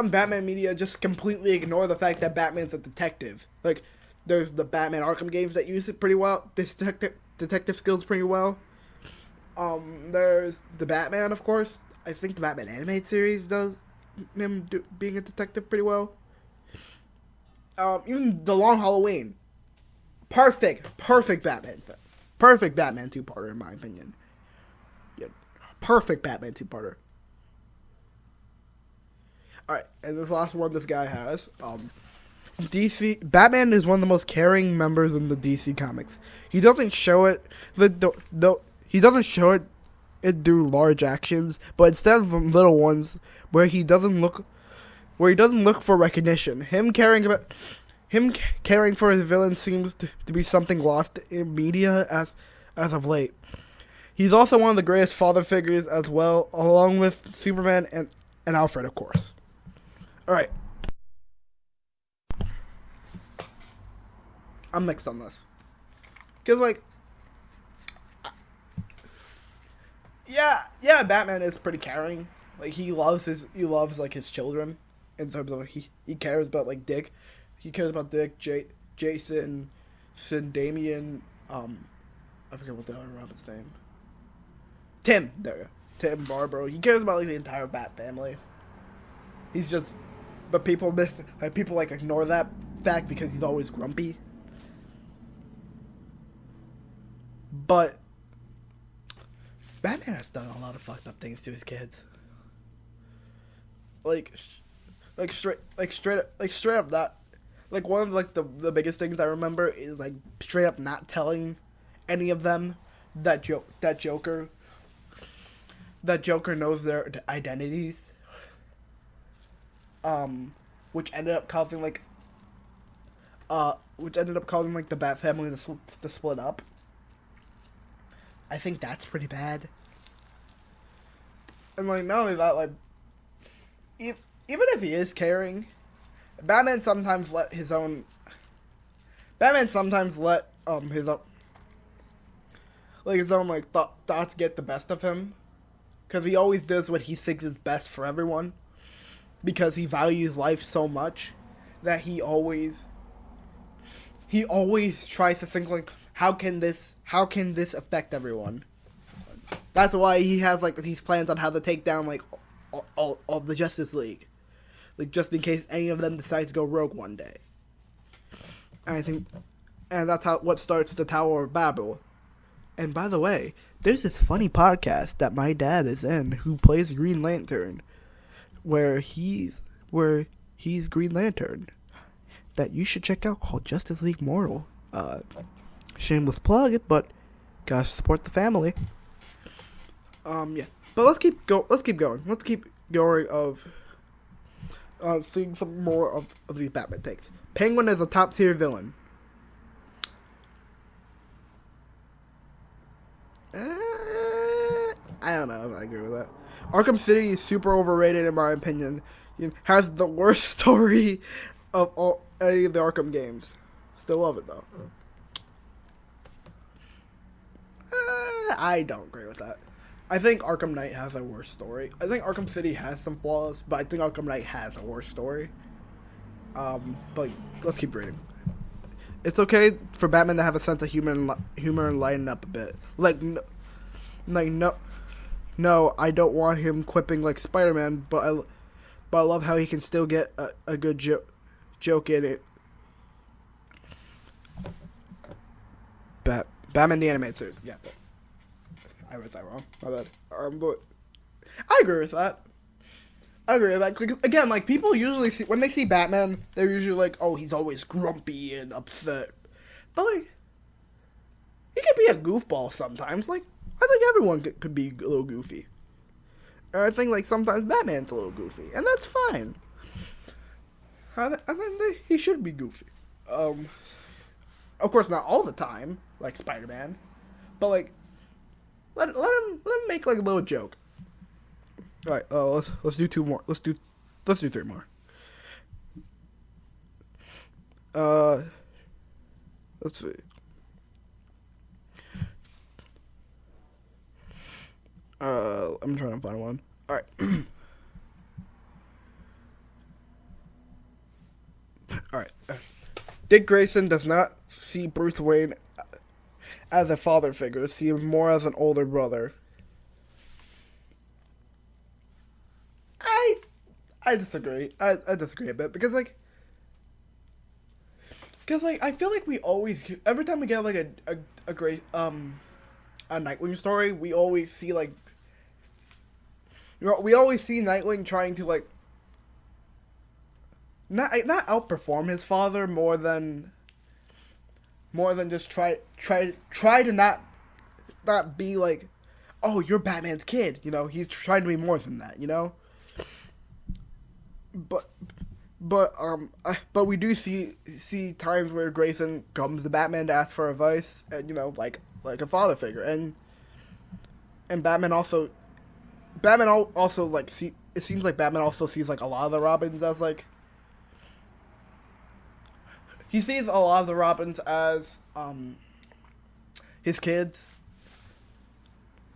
Batman media just completely ignore the fact that Batman's a detective. Like, there's the Batman Arkham games that use it pretty well. This detective skills pretty well. There's the Batman, of course. I think the Batman animated series does him being a detective pretty well. Even The Long Halloween. Perfect Batman. Perfect Batman 2-parter, in my opinion. Yeah, perfect Batman 2-parter. Alright, and this last one this guy has. Batman is one of the most caring members in the DC comics. He doesn't show it. He doesn't show it through large actions, but instead of little ones where he doesn't look for recognition. Him caring for his villain seems to be something lost in media as of late. He's also one of the greatest father figures as well, along with Superman and Alfred, of course. Alright. I'm mixed on this. Because, like, yeah, Batman is pretty caring. Like, he loves his children, in terms of he cares about, like, Dick. He cares about Dick, Jason, Sin, Damien, I forget what the other Robin's name. Tim, there you go. Tim, Barbara. He cares about, like, the entire Bat family. He's just, but people ignore that fact because he's always grumpy. But Batman has done a lot of fucked up things to his kids. Straight up like one of like the biggest things I remember is like straight up not telling any of them that Joker knows their identities, which ended up causing like the Bat family to split up. I think that's pretty bad. And like not only that, like even if he is caring, Batman sometimes let his own thoughts get the best of him, because he always does what he thinks is best for everyone, because he values life so much that he always tries to think like, how can this affect everyone? That's why he has like these plans on how to take down like all of the Justice League, like just in case any of them decides to go rogue one day. And that's what starts the Tower of Babel. And by the way, there's this funny podcast that my dad is in who plays Green Lantern, where he's Green Lantern, that you should check out, called Justice League Mortal. Shameless plug, but gotta support the family. Yeah. But let's keep going. Let's keep going of seeing some more of these Batman takes. Penguin is a top tier villain. I don't know if I agree with that. Arkham City is super overrated in my opinion. It has the worst story of any of the Arkham games. Still love it though. I don't agree with that. I think Arkham Knight has a worse story. I think Arkham City has some flaws, but I think Arkham Knight has a worse story. But let's keep reading. It's okay for Batman to have a sense of humor and lighten up a bit. No, I don't want him quipping like Spider-Man, but I love how he can still get a good joke in it. Batman the Animated Series. Yeah, I read that wrong. My bad. But I agree with that. Again, like, people usually when they see Batman, they're usually like, oh, he's always grumpy and upset. But, like, he can be a goofball sometimes. Like, I think everyone could be a little goofy. And I think, like, sometimes Batman's a little goofy. And that's fine. And then he should be goofy. Of course, not all the time, like Spider-Man. But, like, let him make, like, a little joke. Alright, let's do two more. Let's do three more. Let's see. I'm trying to find one. Alright. Alright. Dick Grayson does not see Bruce Wayne as a father figure, see him more as an older brother. I disagree. I disagree a bit because I feel like we always, every time we get like a great a Nightwing story, we always see like, we always see Nightwing trying to like not outperform his father more than just try to not be like, oh, you're Batman's kid, you know. He's trying to be more than that, you know. But we do see times where Grayson comes to Batman to ask for advice, and you know, like a father figure, and Batman also like it seems like Batman also sees like a lot of the Robins as like, he sees a lot of the Robins as his kids,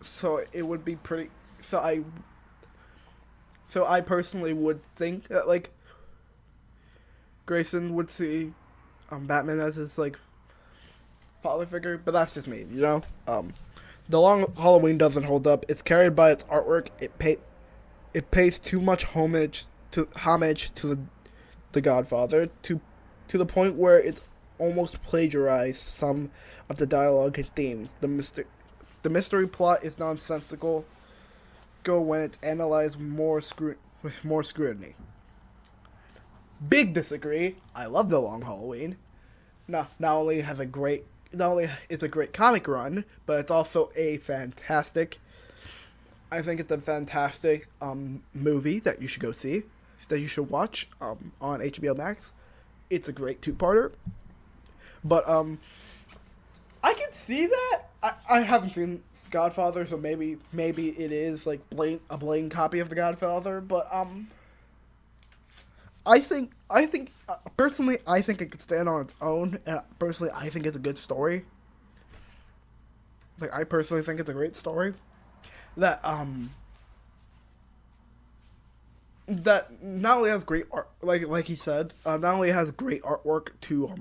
so it would be pretty. So I personally would think that, like, Grayson would see Batman as his, like, father figure, but that's just me, you know? The Long Halloween doesn't hold up. It's carried by its artwork. It pays too much homage to the Godfather, to the point where it's almost plagiarized some of the dialogue and themes. The mystery plot is nonsensical when it's analyzed with more scrutiny. big disagree. I love The Long Halloween. Not only is a great comic run, but it's also a fantastic. I think it's a fantastic movie that you should go see, that you should watch on HBO Max. It's a great two-parter. But I can see that. I haven't seen Godfather, so maybe it is like a blatant copy of The Godfather. But I think personally, I think it could stand on its own. Personally, I think it's a good story. Like, I personally think it's a great story. That that not only has great art, like he said, not only has great artwork to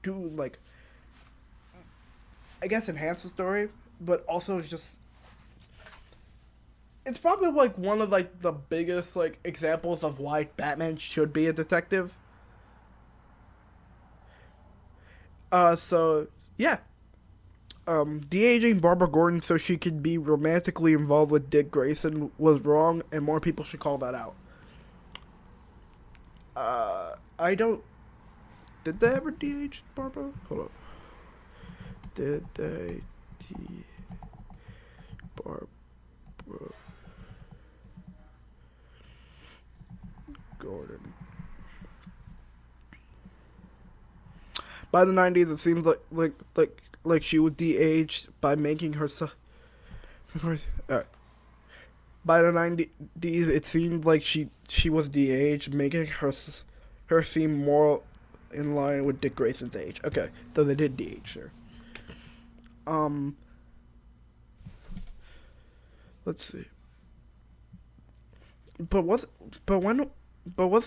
like, I guess, enhance the story, but also it's probably like one of like the biggest like examples of why Batman should be a detective. So yeah. De-aging Barbara Gordon so she could be romantically involved with Dick Grayson was wrong, and more people should call that out. I don't... Did they ever de-age Barbara? Hold up. Did they de... Barbara... Gordon. By the 90s, it seems like she was de-aged by making herself... By the 90s, it seemed like she was de-aged, making her seem more in line with Dick Grayson's age. Okay, so they did de-age her. Let's see. But was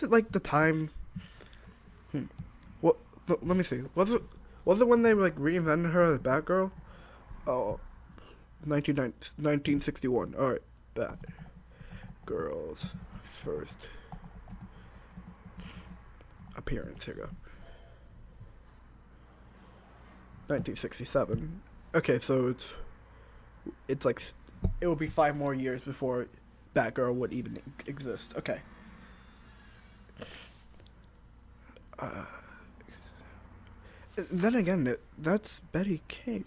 it like the time? What? Let me see. Was it when they like reinvented her as Batgirl? Oh, 1961. All right, Batgirl's first appearance. Here we go. 1967. Okay, so it's like it will be 5 more years before Batgirl would even exist. Okay. Then again, that's Betty Kate.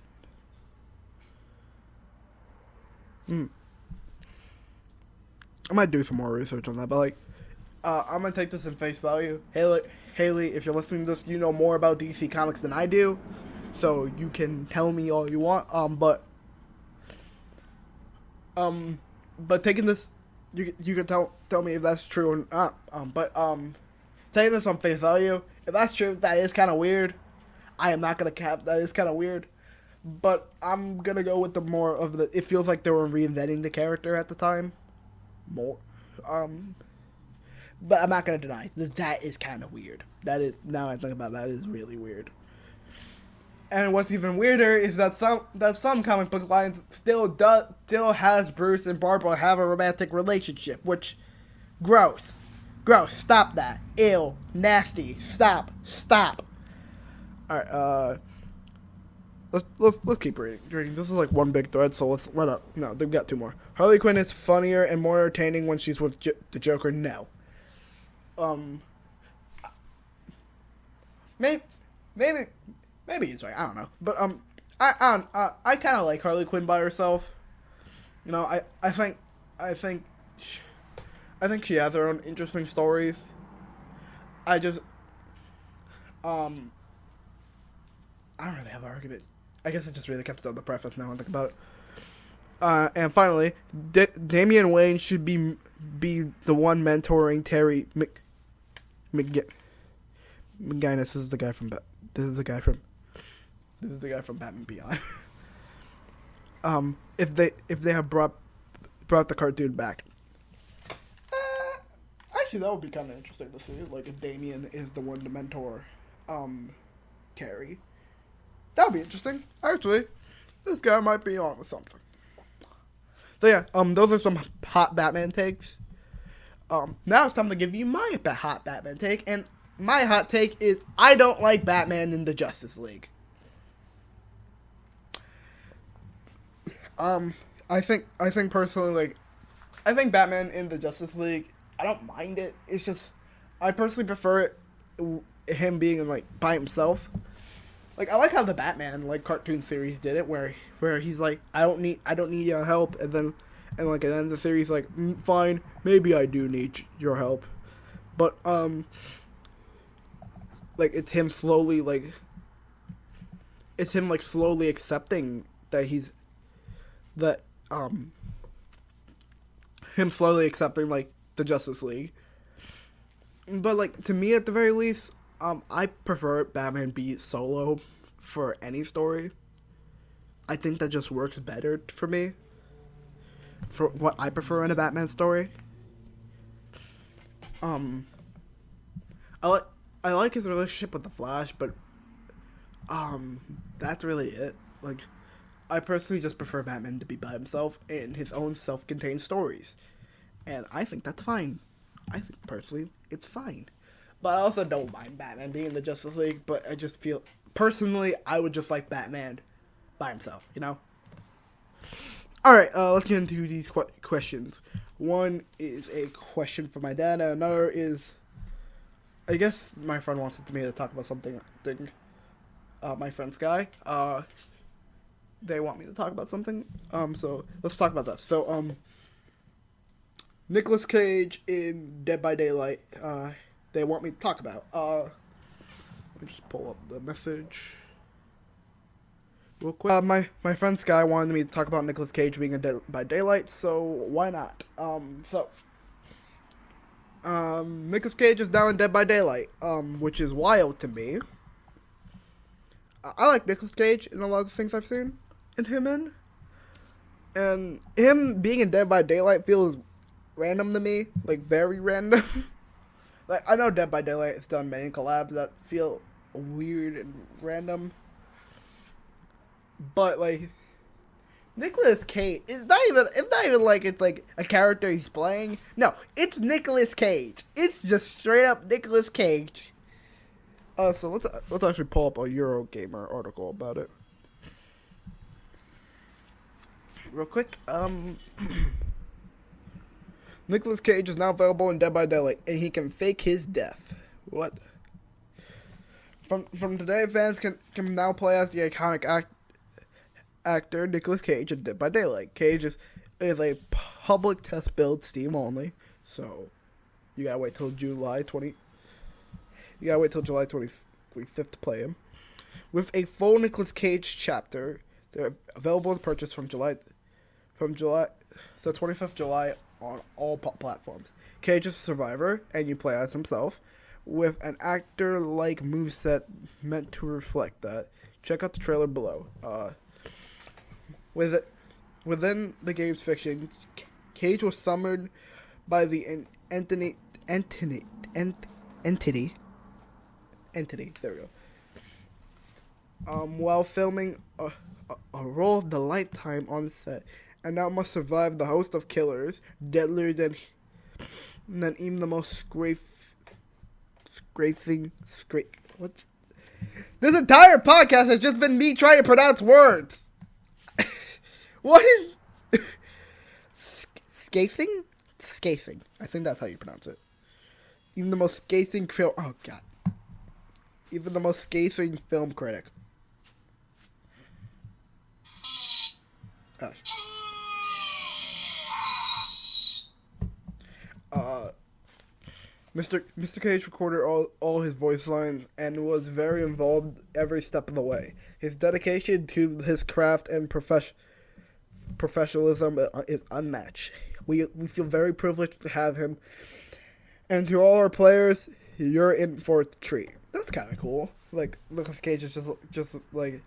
I might do some more research on that, but like, I'm gonna take this in face value. Haley, if you're listening to this, you know more about DC Comics than I do, so you can tell me all you want. But taking this, you can tell me if that's true or not. But taking this on face value, if that's true, that is kind of weird. I am not gonna cap. That is kind of weird, but I'm gonna go with the more of the. It feels like they were reinventing the character at the time, more. But I'm not gonna deny that is kind of weird. That is, now I think about it, that is really weird. And what's even weirder is that some comic book lines still has Bruce and Barbara have a romantic relationship, which gross. Stop that. Ew, nasty. Stop. All right, let's keep reading. This is like one big thread, so let's run up. No, they've got 2 more. Harley Quinn is funnier and more entertaining when she's with the Joker. No. Maybe he's right. I don't know, but I kind of like Harley Quinn by herself. You know, I think she has her own interesting stories. I just I don't really have an argument. I guess I just really kept it on the preface now I think about it. And finally, Damian Wayne should be the one mentoring Terry McGinnis. This is the guy from Batman Beyond. If they have brought the cartoon back. Actually, that would be kind of interesting to see. Like, if Damian is the one to mentor Carrie. That would be interesting. Actually, this guy might be on to something. So yeah, those are some hot Batman takes. Now it's time to give you my hot Batman take, and my hot take is I don't like Batman in the Justice League. I think personally, like, I think Batman in the Justice League, I don't mind it. It's just, I personally prefer him being like by himself. Like I like how the Batman like cartoon series did it, where he's like, I don't need your help, and then at the end of the series like, fine, maybe I do need your help, but like it's him slowly like, it's him like slowly accepting that him slowly accepting like the Justice League. But like to me, at the very least, I prefer Batman be solo for any story. I think that just works better for me. For what I prefer in a Batman story. I like his relationship with the Flash, but that's really it. Like, I personally just prefer Batman to be by himself in his own self-contained stories, and I think that's fine. I think personally it's fine, but I also don't mind Batman being in the Justice League. But I just feel personally I would just like Batman by himself, you know. All right, let's get into these questions. One is a question for my dad, and another is, I guess my friend wants me to talk about something. My friend Sky, they want me to talk about something. So let's talk about that. So, Nicolas Cage in Dead by Daylight, they want me to talk about. Let me just pull up the message real quick. My friend Sky wanted me to talk about Nicolas Cage being in Dead by Daylight, so why not? Nicolas Cage is now in Dead by Daylight, which is wild to me. I like Nicolas Cage in a lot of the things I've seen him in. And him being in Dead by Daylight feels random to me. Like, very random. Like, I know Dead by Daylight has done many collabs that feel weird and random. But, like, Nicolas Cage, it's not even like it's like a character he's playing. No, it's Nicolas Cage. It's just straight up Nicolas Cage. So let's actually pull up a Eurogamer article about it real quick. Nicolas Cage is now available in Dead by Daylight, and he can fake his death. What? From today, fans can now play as the iconic actor Nicolas Cage in Dead by Daylight. Cage is a public test build, Steam only, so you gotta wait till July 25th to play him. With a full Nicolas Cage chapter, they're available to purchase from July 25th July on all platforms. Cage is a survivor, and you play as himself, with an actor-like moveset meant to reflect that. Check out the trailer below. Within the game's fiction, Cage was summoned by the entity. There we go. While filming a role of the lifetime on set, and now must survive the host of killers deadlier than even the most what? This entire podcast has just been me trying to pronounce words. What is scathing? Scathing. I think that's how you pronounce it. Even the most scathing film. Oh god. Even the most scathing film critic. Gosh. Mr. Cage recorded all his voice lines and was very involved every step of the way. His dedication to his craft and professionalism is unmatched. We feel very privileged to have him. And to all our players, you're in for a treat. That's kind of cool. Like, Nicolas Cage is just like,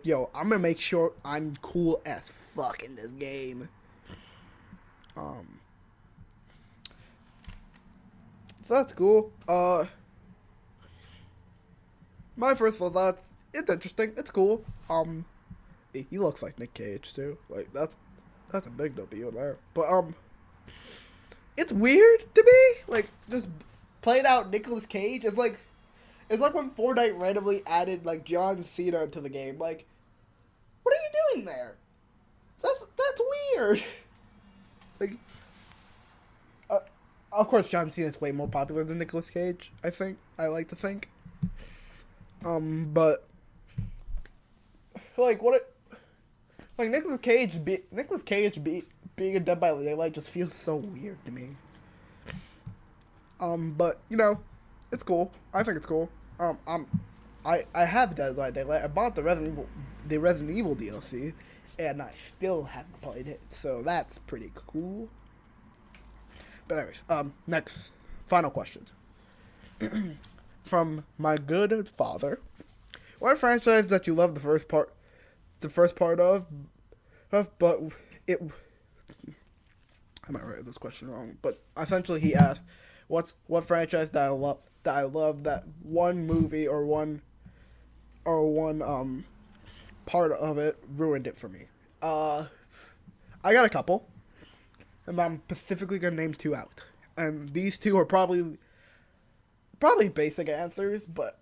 yo, I'm gonna make sure I'm cool as fuck in this game. So that's cool. My first thoughts, it's interesting. It's cool. He looks like Nick Cage too. Like that's a big W there. But it's weird to me. Like just playing out Nicolas Cage. It's like when Fortnite randomly added like John Cena to the game. Like, what are you doing there? That's weird. Like, of course, John Cena is way more popular than Nicolas Cage. I think. I like to think. But like Nicolas Cage being a Dead by Daylight just feels so weird to me. But you know, it's cool. I think it's cool. I have Dead by Daylight. I bought the Resident Evil DLC, and I still haven't played it, so that's pretty cool. But anyways, next, final question. From my good father. What franchise that you love the first part of, but it... I might write this question wrong, but essentially he asked, what franchise that I love that one movie or one part of it ruined it for me. I got a couple, and I'm specifically gonna name two out, and these two are probably basic answers, but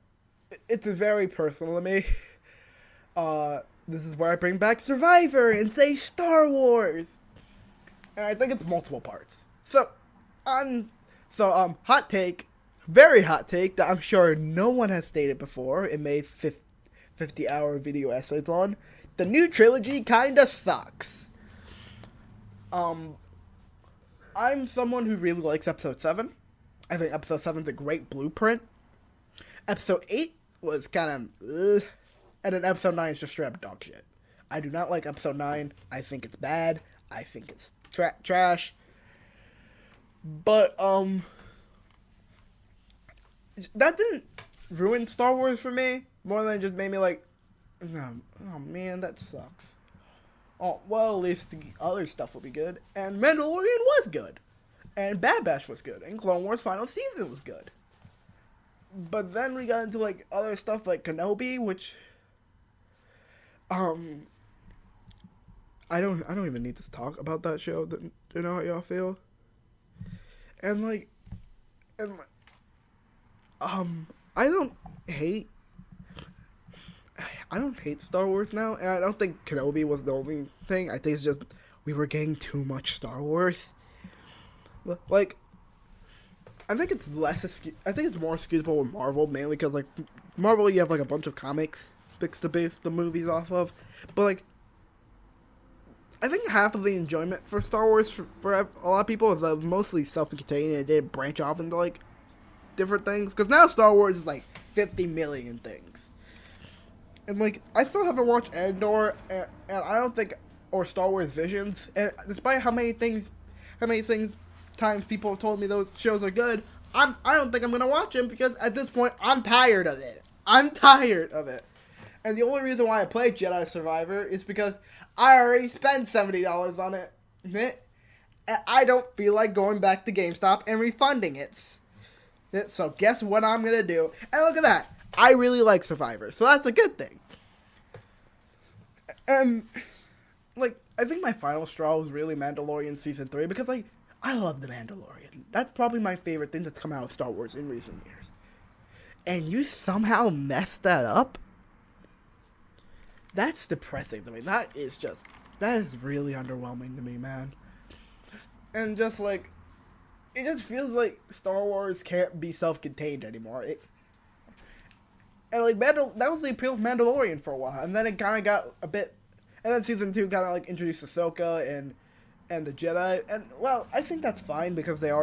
it's very personal to me. This is where I bring back Survivor and say Star Wars, and I think it's multiple parts. So hot take, very hot take that I'm sure no one has stated before. It made 50-hour video essays on. The new trilogy kinda sucks. I'm someone who really likes Episode 7. I think Episode 7's a great blueprint. Episode 8 was kind of, and then Episode 9 is just straight up dog shit. I do not like Episode 9. I think it's bad. I think it's trash. But, that didn't ruin Star Wars for me, more than it just made me like, oh man, that sucks. Oh, well, at least the other stuff will be good. And Mandalorian was good. And Bad Batch was good. And Clone Wars Final Season was good. But then we got into, like, other stuff like Kenobi, which, I don't even need to talk about that show. Do you know how y'all feel? And, like, I don't hate Star Wars now, and I don't think Kenobi was the only thing. I think it's just we were getting too much Star Wars. Like, I think it's more excusable with Marvel, mainly because, like, Marvel, you have, like, a bunch of comics to base the movies off of. But, like, I think half of the enjoyment for Star Wars for a lot of people is mostly self-contained, and it didn't branch off into, like, different things. Because now Star Wars is, like, 50 million things. And, like, I still haven't watched Andor, and I don't think, or Star Wars Visions, and despite how many times people have told me those shows are good, I don't think I'm gonna watch them, because at this point, I'm tired of it. And the only reason why I played Jedi Survivor is because I already spent $70 on it, and I don't feel like going back to GameStop and refunding it. So guess what I'm gonna do? And look at that. I really like Survivor, so that's a good thing. And, like, I think my final straw was really Mandalorian Season 3, because, like, I love The Mandalorian. That's probably my favorite thing that's come out of Star Wars in recent years. And you somehow messed that up? That's depressing to me. That is really underwhelming to me, man. And just, like, it just feels like Star Wars can't be self-contained anymore. And, like, that was the appeal of Mandalorian for a while, and then it kind of got a bit, and then Season 2 kind of, like, introduced Ahsoka and the Jedi, and, well, I think that's fine, because it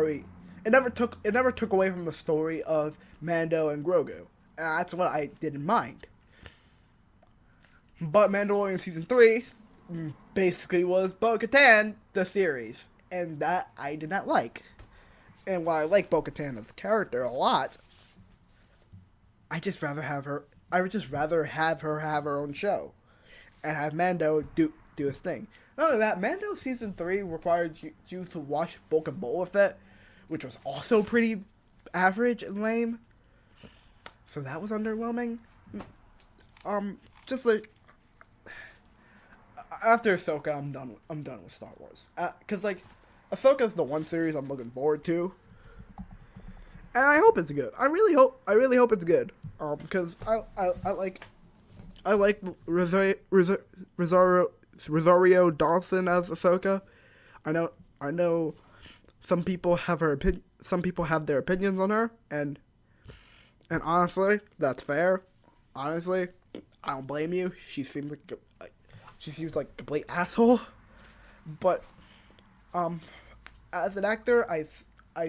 never took away from the story of Mando and Grogu, and that's what I didn't mind. But Mandalorian Season 3 basically was Bo-Katan, the series, and that I did not like. And while I like Bo-Katan as a character a lot, I would just rather have her have her own show, and have Mando do his thing. Not only that, Mando Season 3 required you to watch Book of Boba Fett, which was also pretty average and lame. So that was underwhelming. Just like after Ahsoka, I'm done with Star Wars. 'Cause like Ahsoka's the one series I'm looking forward to. And I hope it's good. I really hope it's good. Because I like Rosario Dawson as Ahsoka. I know some people have her some people have their opinions on her, and honestly, that's fair. Honestly, I don't blame you. She seems like a complete asshole. But as an actor, I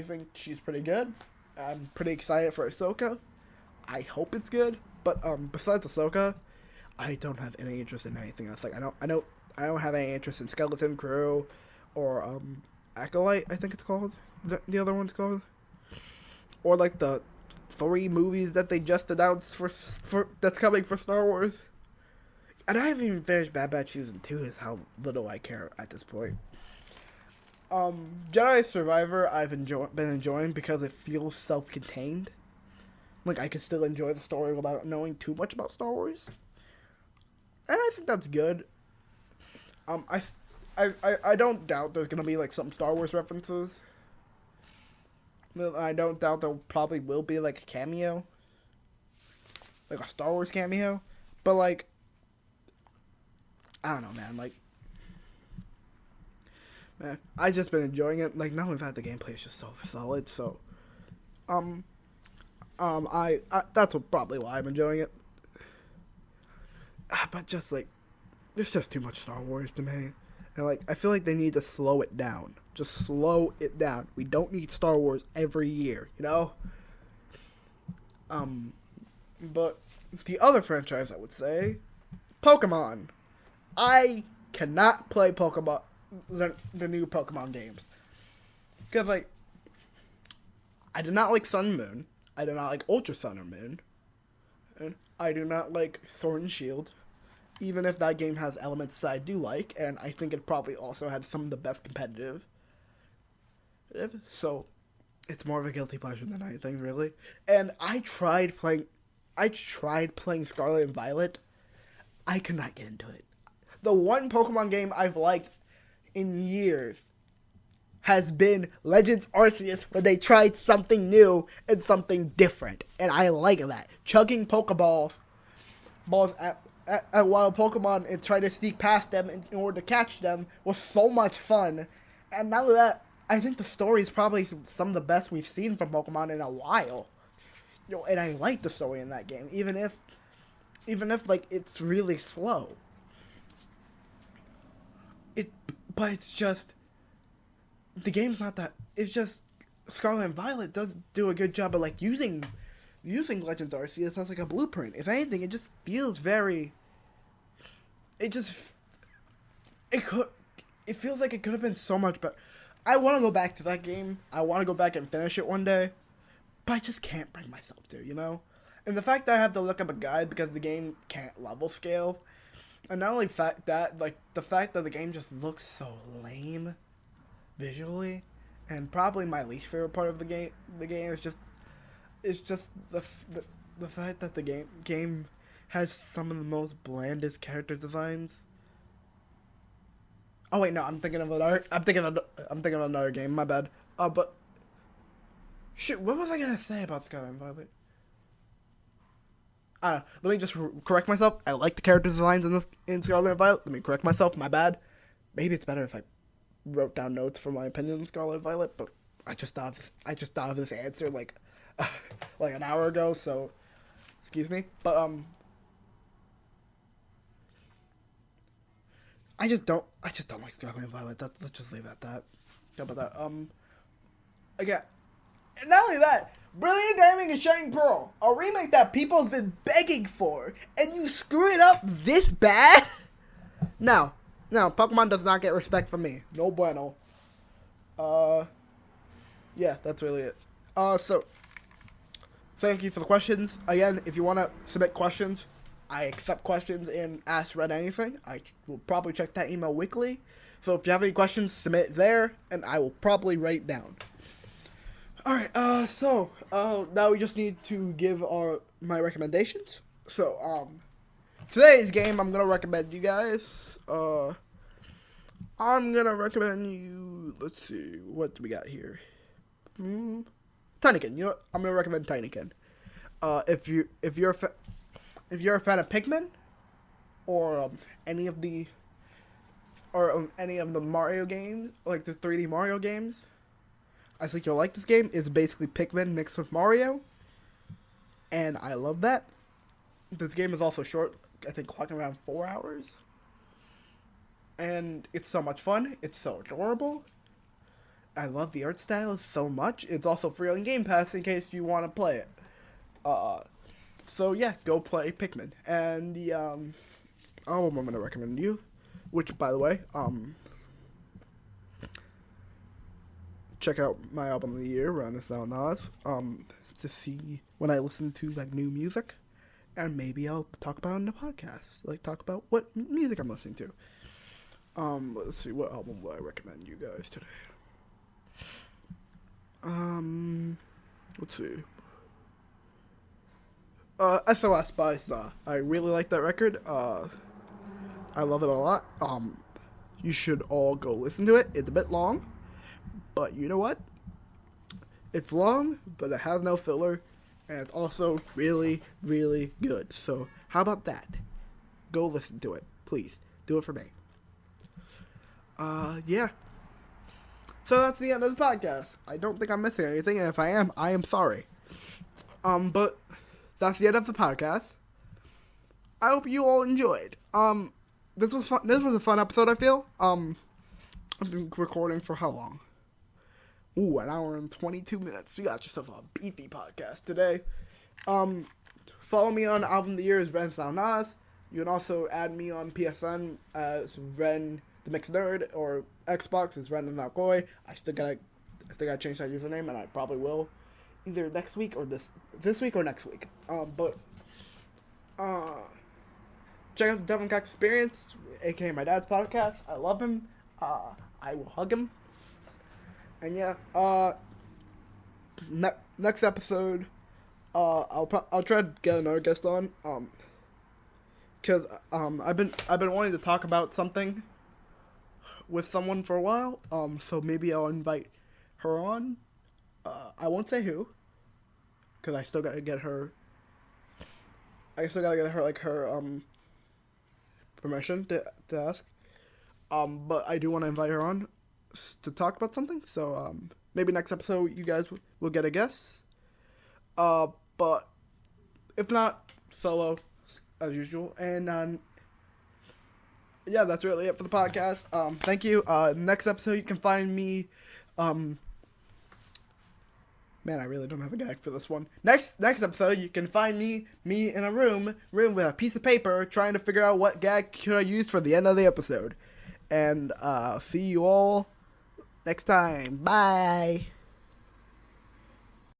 think she's pretty good. I'm pretty excited for Ahsoka. I hope it's good. But besides Ahsoka, I don't have any interest in anything else. Like I don't have any interest in Skeleton Crew or Acolyte, I think it's called. The other one's called. Or like the 3 movies that they just announced for that's coming for Star Wars. And I haven't even finished Bad Batch Season 2, is how little I care at this point. Jedi Survivor I've been enjoying because it feels self-contained. Like, I can still enjoy the story without knowing too much about Star Wars. And I think that's good. I don't doubt there's gonna be, like, some Star Wars references. I don't doubt there probably will be, like, a cameo. Like, a Star Wars cameo. But, like, I don't know, man. Like, man, I just been enjoying it. Like, not only that, the gameplay is just so solid. So, I that's probably why I'm enjoying it. But just like, there's just too much Star Wars to me, and like, I feel like they need to slow it down. Just slow it down. We don't need Star Wars every year, you know. But the other franchise I would say, Pokemon. I cannot play Pokemon, the new Pokemon games. Because, like, I do not like Sun and Moon. I do not like Ultra Sun or Moon. And I do not like Sword and Shield. Even if that game has elements that I do like. And I think it probably also had some of the best competitive. So, it's more of a guilty pleasure than anything, really. And I tried playing Scarlet and Violet. I could not get into it. The one Pokemon game I've liked in years has been Legends Arceus, where they tried something new and something different. And I like that. Chugging Pokeballs at wild Pokemon and trying to sneak past them in order to catch them was so much fun. And not only that, I think the story is probably some of the best we've seen from Pokemon in a while. You know, and I like the story in that game, even if like it's really slow. But it's just, the game's not that. It's just Scarlet and Violet does do a good job of like using Legends Arceus as like a blueprint. If anything, it just feels very. It feels like it could have been so much better. I want to go back to that game. I want to go back and finish it one day, but I just can't bring myself to, you know? And the fact that I have to look up a guide because the game can't level scale, and not only the fact that the game just looks so lame visually, and probably my least favorite part of the game is just the fact that the game has some of the most blandest character designs. Oh wait, no, I'm thinking of another game. My bad. But shoot, what was I gonna say about Scarlet and Violet? Let me just correct myself. I like the character designs in Scarlet and Violet. Let me correct myself. My bad. Maybe it's better if I wrote down notes for my opinion on Scarlet and Violet. But I just thought of this answer like an hour ago. So excuse me. But I just don't like Scarlet and Violet. Let's just leave it at that. How about that? Again, and not only that, Brilliant Diamond and Shining Pearl, a remake that people's been begging for, and you screw it up this bad? No, Pokemon does not get respect from me. No bueno. Yeah, that's really it. So, thank you for the questions. Again, if you want to submit questions, I accept questions and Ask Red Anything. I will probably check that email weekly. So if you have any questions, submit there, and I will probably write down. Alright, so now we just need to give my recommendations. So, today's game I'm gonna recommend you guys. I'm gonna recommend you, let's see, what do we got here? Tinykin. You know what? I'm gonna recommend Tinykin. If you're a fan of Pikmin, or any of the Mario games, like the 3D Mario games, I think you'll like this game. It's basically Pikmin mixed with Mario, and I love that. This game is also short. I think clocking around 4 hours, and it's so much fun. It's so adorable. I love the art style so much. It's also free on Game Pass in case you want to play it. So yeah, go play Pikmin. And the album I'm gonna recommend you, which by the way, check out my album of the year, Run Is Now Nas, to see when I listen to like new music, and maybe I'll talk about it in the podcast, like talk about what music I'm listening to. Let's see, what album will I recommend you guys today? Let's see. SOS by Za. I really like that record. I love it a lot. You should all go listen to it. It's a bit long, but you know what? It's long, but it has no filler, and it's also really, really good. So how about that? Go listen to it, please. Do it for me. Yeah. So that's the end of the podcast. I don't think I'm missing anything, and if I am sorry. But that's the end of the podcast. I hope you all enjoyed. This was fun. This was a fun episode, I feel. I've been recording for how long? Ooh, an hour and 22 minutes. You got yourself a beefy podcast today. Follow me on Album of the Year as Ren Sound Nas. You can also add me on PSN as Ren the Mixed Nerd, or Xbox is Ren the Not Goy. I still gotta change that username, and I probably will either next week or this week or next week. Check out the Devil Cock Experience, aka my dad's podcast. I love him. I will hug him. And yeah, next episode, I'll try to get another guest on. Cause I've been wanting to talk about something with someone for a while. So maybe I'll invite her on. I won't say who, cause I still gotta get her. Like her permission to ask. But I do want to invite her on to talk about something. So maybe next episode you guys will get a guest. But if not, solo as usual. And yeah, that's really it for the podcast. Thank you. Next episode you can find me. Man, I really don't have a gag for this one. Next episode, you can find me in a room with a piece of paper, trying to figure out what gag could I use for the end of the episode. And see you all next time. Bye.